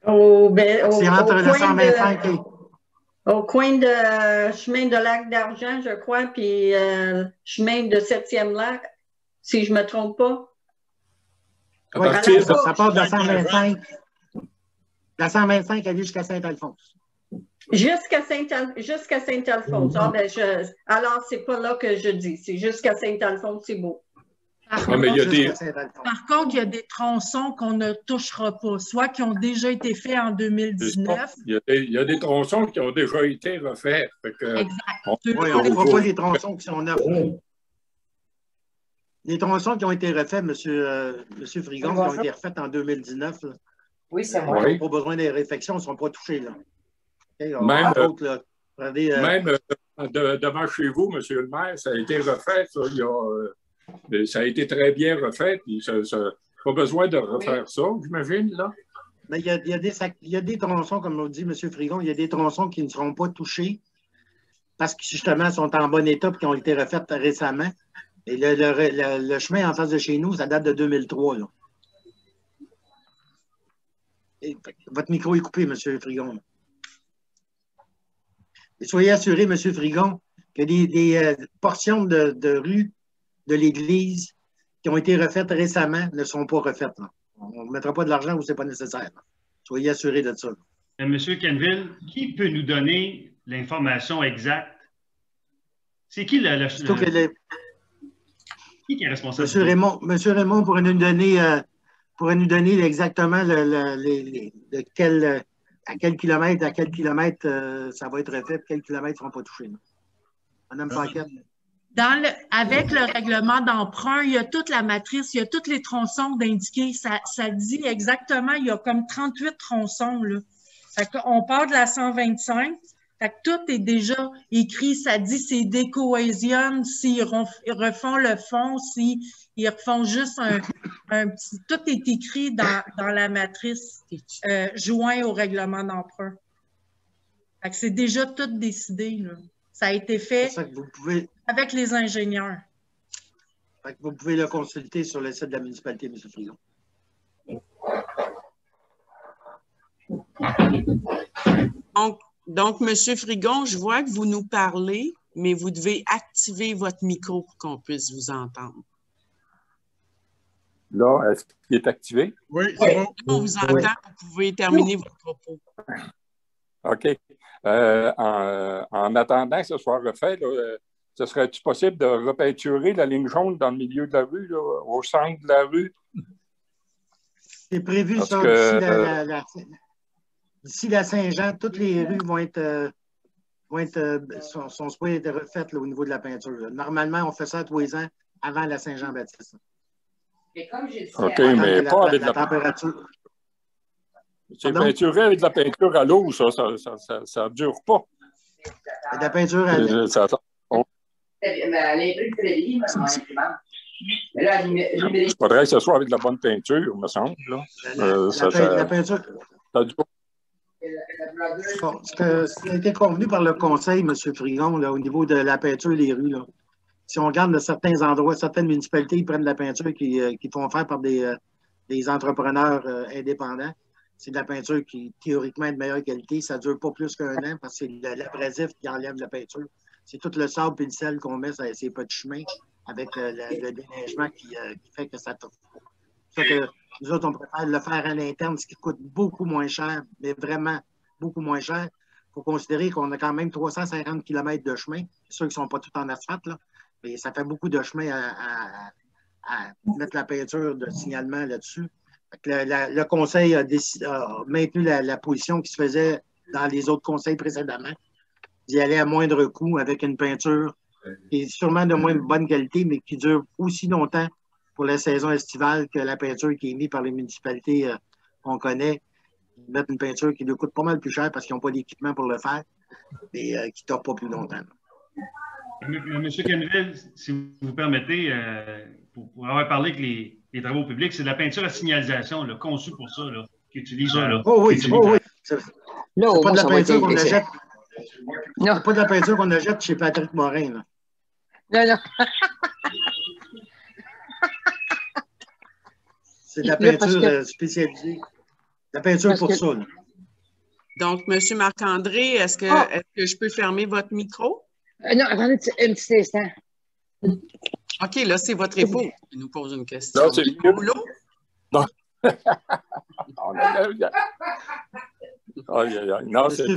C'est entre la 125 et... Au coin de chemin de Lac d'Argent, je crois, puis chemin de 7e lac, si je ne me trompe pas. Oui, ça part de la 125. La 125 aller jusqu'à Saint-Alphonse. Jusqu'à Saint-Alphonse. Alors, c'est pas là que je dis. C'est jusqu'à Saint-Alphonse, c'est beau. Par contre, il y a des tronçons qu'on ne touchera pas, soit qui ont déjà été faits en 2019. Il y a des tronçons qui ont déjà été refaits. Exact. Oui, on ne voit pas les tronçons qui sont neufs. Les tronçons qui ont été refaits, M. Frigon, qui ont été refaits en 2019. Là. Oui, c'est vrai. Ils n'ont pas besoin des réfections, ils ne sont pas touchés. Là. Okay, même devant chez vous, M. le maire, ça a été refait. Ça a été très bien refait. Puis pas besoin de refaire ça, j'imagine, là. Mais il y a des tronçons, comme on dit M. Frigon, il y a des tronçons qui ne seront pas touchés parce que justement sont en bon état et qui ont été refaits récemment. Et le chemin en face de chez nous, ça date de 2003. Là. Et, votre micro est coupé, M. Frigon. Et soyez assuré, M. Frigon, que des portions de rue de l'Église qui ont été refaites récemment ne sont pas refaites. Là. On ne mettra pas de l'argent où ce n'est pas nécessaire. Là. Soyez assuré de ça. M. Quenneville, qui peut nous donner l'information exacte? C'est qui qui est responsable? M. Raymond pourrait nous donner exactement à quel kilomètre ça va être refait, quel kilomètre ne seront pas touchés. Là. Mme Paquette. Avec le règlement d'emprunt, il y a toute la matrice, il y a tous les tronçons d'indiquer. Ça dit exactement, il y a comme 38 tronçons. Là. On part de la 125. Fait que tout est déjà écrit. Ça dit c'est décohésion, s'ils refont le fond, s'ils refont juste un petit... Tout est écrit dans la matrice joint au règlement d'emprunt. Fait que c'est déjà tout décidé. Là. Ça a été fait avec les ingénieurs. Fait que vous pouvez le consulter sur le site de la municipalité, M. Frigon. Donc, M. Frigon, je vois que vous nous parlez, mais vous devez activer votre micro pour qu'on puisse vous entendre. Là, est-ce qu'il est activé? Oui, c'est bon. On vous entend, vous pouvez terminer votre propos. OK. En attendant que ce soit refait, là, ce serait-il possible de repeinturer la ligne jaune dans le milieu de la rue, là, au centre de la rue? C'est prévu, parce ça, d'ici la Saint-Jean, toutes les rues vont être son spray était refait là, au niveau de la peinture. Là. Normalement, on fait ça tous les ans avant la Saint-Jean-Baptiste. OK, mais pas avec la température. C'est peinturé avec de la peinture à l'eau, ça ne dure pas. De la peinture à l'eau. Il faudrait que ce soit avec de la bonne peinture, me semble. Là. La peinture. Ça dure. Bon, ça a été convenu par le conseil, M. Frigon, là, au niveau de la peinture des rues. Là. Si on regarde de certains endroits, certaines municipalités, ils prennent de la peinture qui font faire par des entrepreneurs indépendants. C'est de la peinture qui, théoriquement, est de meilleure qualité. Ça ne dure pas plus qu'1 an parce que c'est l'abrasif qui enlève la peinture. C'est tout le sable et le sel qu'on met sur ces pas de chemin avec le déneigement qui fait que ça tourne. Ça fait que nous autres, on préfère le faire à l'interne, ce qui coûte beaucoup moins cher, mais vraiment beaucoup moins cher. Il faut considérer qu'on a quand même 350 km de chemin. C'est sûr qu'ils ne sont pas tous en asphalte, là, mais ça fait beaucoup de chemin à mettre la peinture de signalement là-dessus. Le conseil a maintenu la position qui se faisait dans les autres conseils précédemment, d'y aller à moindre coût avec une peinture qui est sûrement de moins bonne qualité, mais qui dure aussi longtemps pour la saison estivale que la peinture qui est mise par les municipalités qu'on connaît. Ils mettent une peinture qui leur coûte pas mal plus cher parce qu'ils n'ont pas d'équipement pour le faire et qui ne dure pas plus longtemps. Monsieur Canville, si vous permettez, pour avoir parlé avec les travaux publics, c'est de la peinture à signalisation, là, conçue pour ça, là, qui utilise ça. Là, oui. C'est pas de la peinture qu'on achète. Non. C'est pas de la peinture qu'on achète chez Patrick Morin. Là. Non. C'est de la peinture spécialisée. La peinture pour ça. Là. Donc, M. Marc-André, est-ce que je peux fermer votre micro? Non, attendez un petit instant. OK, là, c'est votre époux qui nous pose une question. Non, c'est le boulot? Non. Non, c'est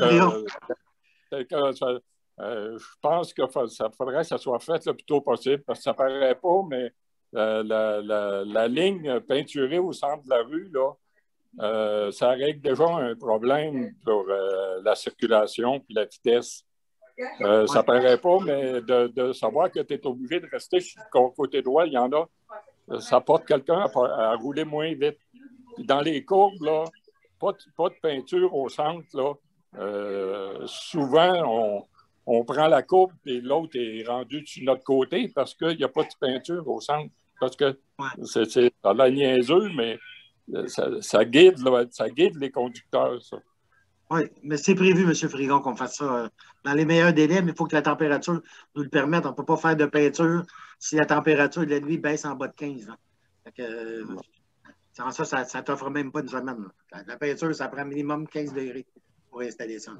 je pense que ça faudrait que ça soit fait le plus tôt possible parce que ça ne paraît pas, mais la ligne peinturée au centre de la rue, là, ça règle déjà un problème pour la circulation et la vitesse. Ça ne paraît pas, mais de savoir que tu es obligé de rester sur le côté droit, il y en a, ça porte quelqu'un à rouler moins vite. Puis dans les courbes, là, pas de peinture au centre, là. Souvent, on prend la courbe et l'autre est rendu sur notre côté parce qu'il n'y a pas de peinture au centre. Parce que c'est la niaiseux, mais ça guide les conducteurs, ça. Oui, mais c'est prévu, M. Frigon, qu'on fasse ça dans les meilleurs délais, mais il faut que la température nous le permette. On ne peut pas faire de peinture si la température de la nuit baisse en bas de 15. Ça ne t'offre même pas une semaine. La peinture, ça prend minimum 15 degrés pour installer ça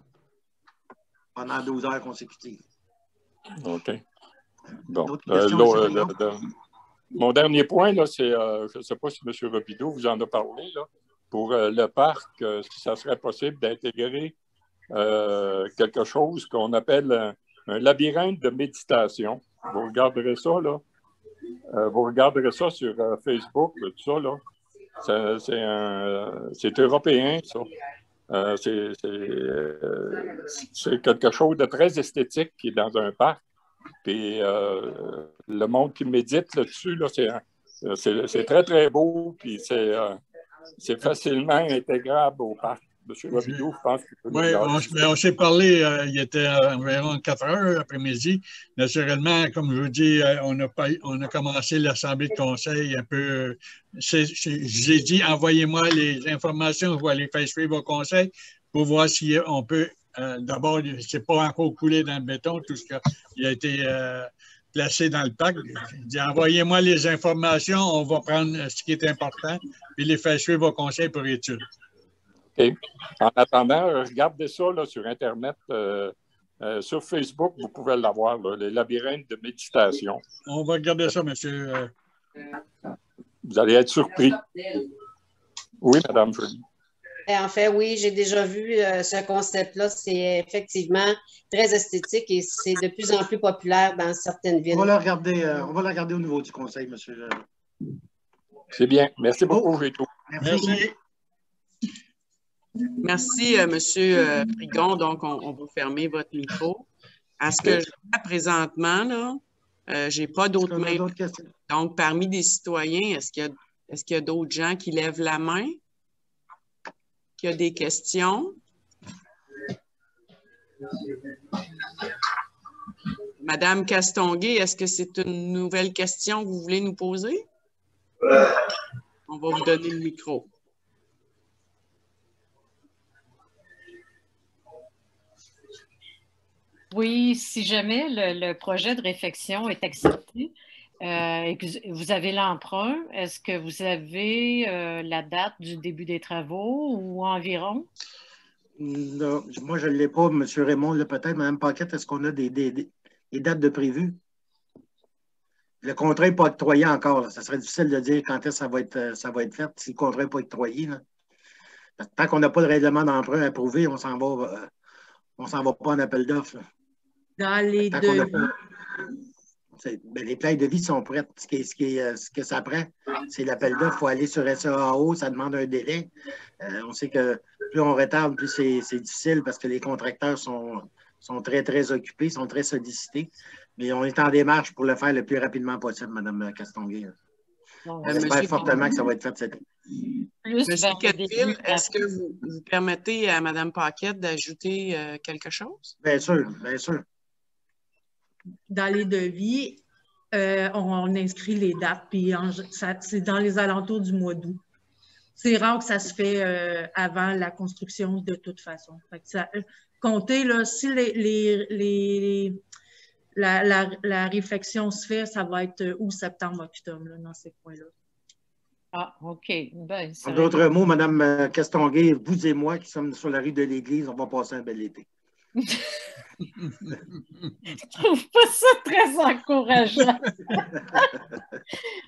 pendant 12 heures consécutives. OK. Bon. Mon dernier point, là, c'est, je ne sais pas si M. Robideau vous en a parlé, là, pour le parc, si ça serait possible d'intégrer quelque chose qu'on appelle un labyrinthe de méditation. Vous regarderez ça, là. Vous regarderez ça sur Facebook, tout ça, là. C'est européen, ça. C'est quelque chose de très esthétique qui est dans un parc. Puis le monde qui médite là-dessus, là, c'est très, très beau. Puis c'est facilement intégrable au parc. M. Robideau, je pense que... Oui, on s'est parlé, il était environ 4 heures après-midi. Naturellement, comme je vous dis, on a commencé l'Assemblée de conseil un peu... J'ai dit, envoyez-moi les informations, je vais les faire suivre au conseil pour voir si on peut... D'abord, ce n'est pas encore coulé dans le béton, tout ce qui a été placé dans le parc. J'ai dit, envoyez-moi les informations, on va prendre ce qui est important et les faire suivre au conseil pour étude. OK. En attendant, regardez ça là, sur Internet. Sur Facebook, vous pouvez l'avoir, les labyrinthes de méditation. On va regarder ça, monsieur. Vous allez être surpris. Oui, Mme Joly. En fait, oui, j'ai déjà vu ce concept-là. C'est effectivement très esthétique et c'est de plus en plus populaire dans certaines villes. On va la regarder au niveau du conseil, monsieur. C'est bien. Merci beaucoup, Géto. Merci. Merci, M. Frigon. Donc, on va fermer votre micro. À ce que je vois présentement, là, je n'ai pas d'autres mains. Donc, parmi des citoyens, est-ce qu'il y a d'autres gens qui lèvent la main? Qui a des questions? Madame Castonguay, est-ce que c'est une nouvelle question que vous voulez nous poser? On va vous donner le micro. Oui, si jamais le projet de réfection est accepté et que vous avez l'emprunt, est-ce que vous avez la date du début des travaux ou environ? Non, moi, je ne l'ai pas, M. Raymond, peut-être. Mme Paquette, est-ce qu'on a des dates de prévues? Le contrat n'est pas octroyé encore. Là. Ça serait difficile de dire quand est-ce que ça va être fait si le contrat n'est pas octroyé. Là. Tant qu'on n'a pas de règlement d'emprunt approuvé, on ne s'en va pas en appel d'offres. Dans les devis. Les plans de vie sont prêts. Ce que ça prend, c'est l'appel d'offres. Il faut aller sur SEAO, ça demande un délai. On sait que plus on retarde, plus c'est difficile parce que les contracteurs sont très, très occupés, sont très sollicités. Mais on est en démarche pour le faire le plus rapidement possible, Mme Castonguay. J'espère fortement que ça va être fait cette année. Monsieur Quenneville, est-ce que vous permettez à Mme Paquette d'ajouter quelque chose? Bien sûr, bien sûr. Dans les devis, on inscrit les dates, puis c'est dans les alentours du mois d'août. C'est rare que ça se fait avant la construction de toute façon. Fait que comptez, là, si la réflexion se fait, ça va être août, septembre, octobre, là, dans ces coins-là. Ah, OK. Ben, en d'autres mots, Mme Castonguay, vous et moi qui sommes sur la rue de l'Église, on va passer un bel été. Je trouve pas ça très encourageant.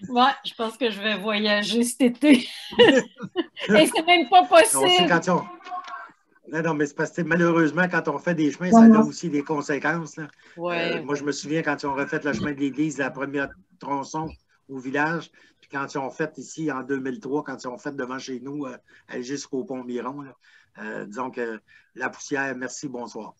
Ouais, je pense que je vais voyager cet été. Et c'est même pas possible. Non, mais c'est parce que malheureusement, quand on fait des chemins, ça a aussi des conséquences. Là. Ouais. Moi, je me souviens quand ils ont refait le chemin de l'église, la première tronçon au village, puis quand ils ont fait ici en 2003, quand ils ont fait devant chez nous, jusqu'au pont Miron, disons que la poussière, merci, bonsoir.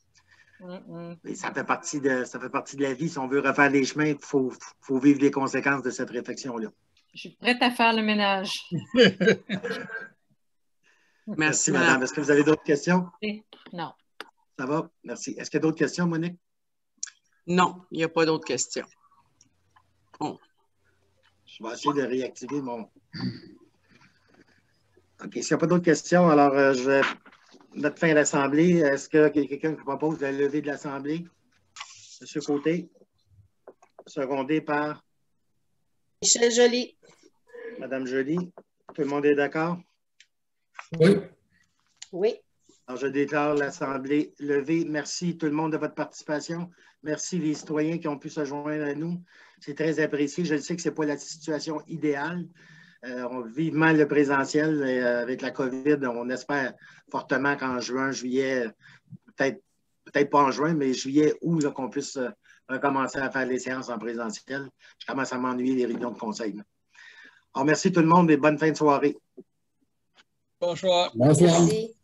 Et ça fait partie de la vie. Si on veut refaire les chemins, il faut vivre les conséquences de cette réflexion-là. Je suis prête à faire le ménage. Merci, madame. Est-ce que vous avez d'autres questions? Non. Ça va? Merci. Est-ce qu'il y a d'autres questions, Monique? Non, il n'y a pas d'autres questions. Bon. Je vais essayer de réactiver mon... OK. S'il n'y a pas d'autres questions, alors je vais mettre fin à l'Assemblée. Est-ce qu'il y a quelqu'un qui propose la levée de l'Assemblée? Monsieur Côté. Secondé par... Michel Joly. Madame Joly. Tout le monde est d'accord? Oui. Oui. Alors, je déclare l'Assemblée levée. Merci tout le monde de votre participation. Merci les citoyens qui ont pu se joindre à nous. C'est très apprécié. Je sais que ce n'est pas la situation idéale. Vivement le présentiel avec la COVID. On espère fortement qu'en juin, juillet, peut-être pas en juin, mais juillet, août, qu'on puisse recommencer à faire les séances en présentiel. Je commence à m'ennuyer des réunions de conseil. Alors, merci tout le monde et bonne fin de soirée. Bonsoir. Bonsoir. Merci.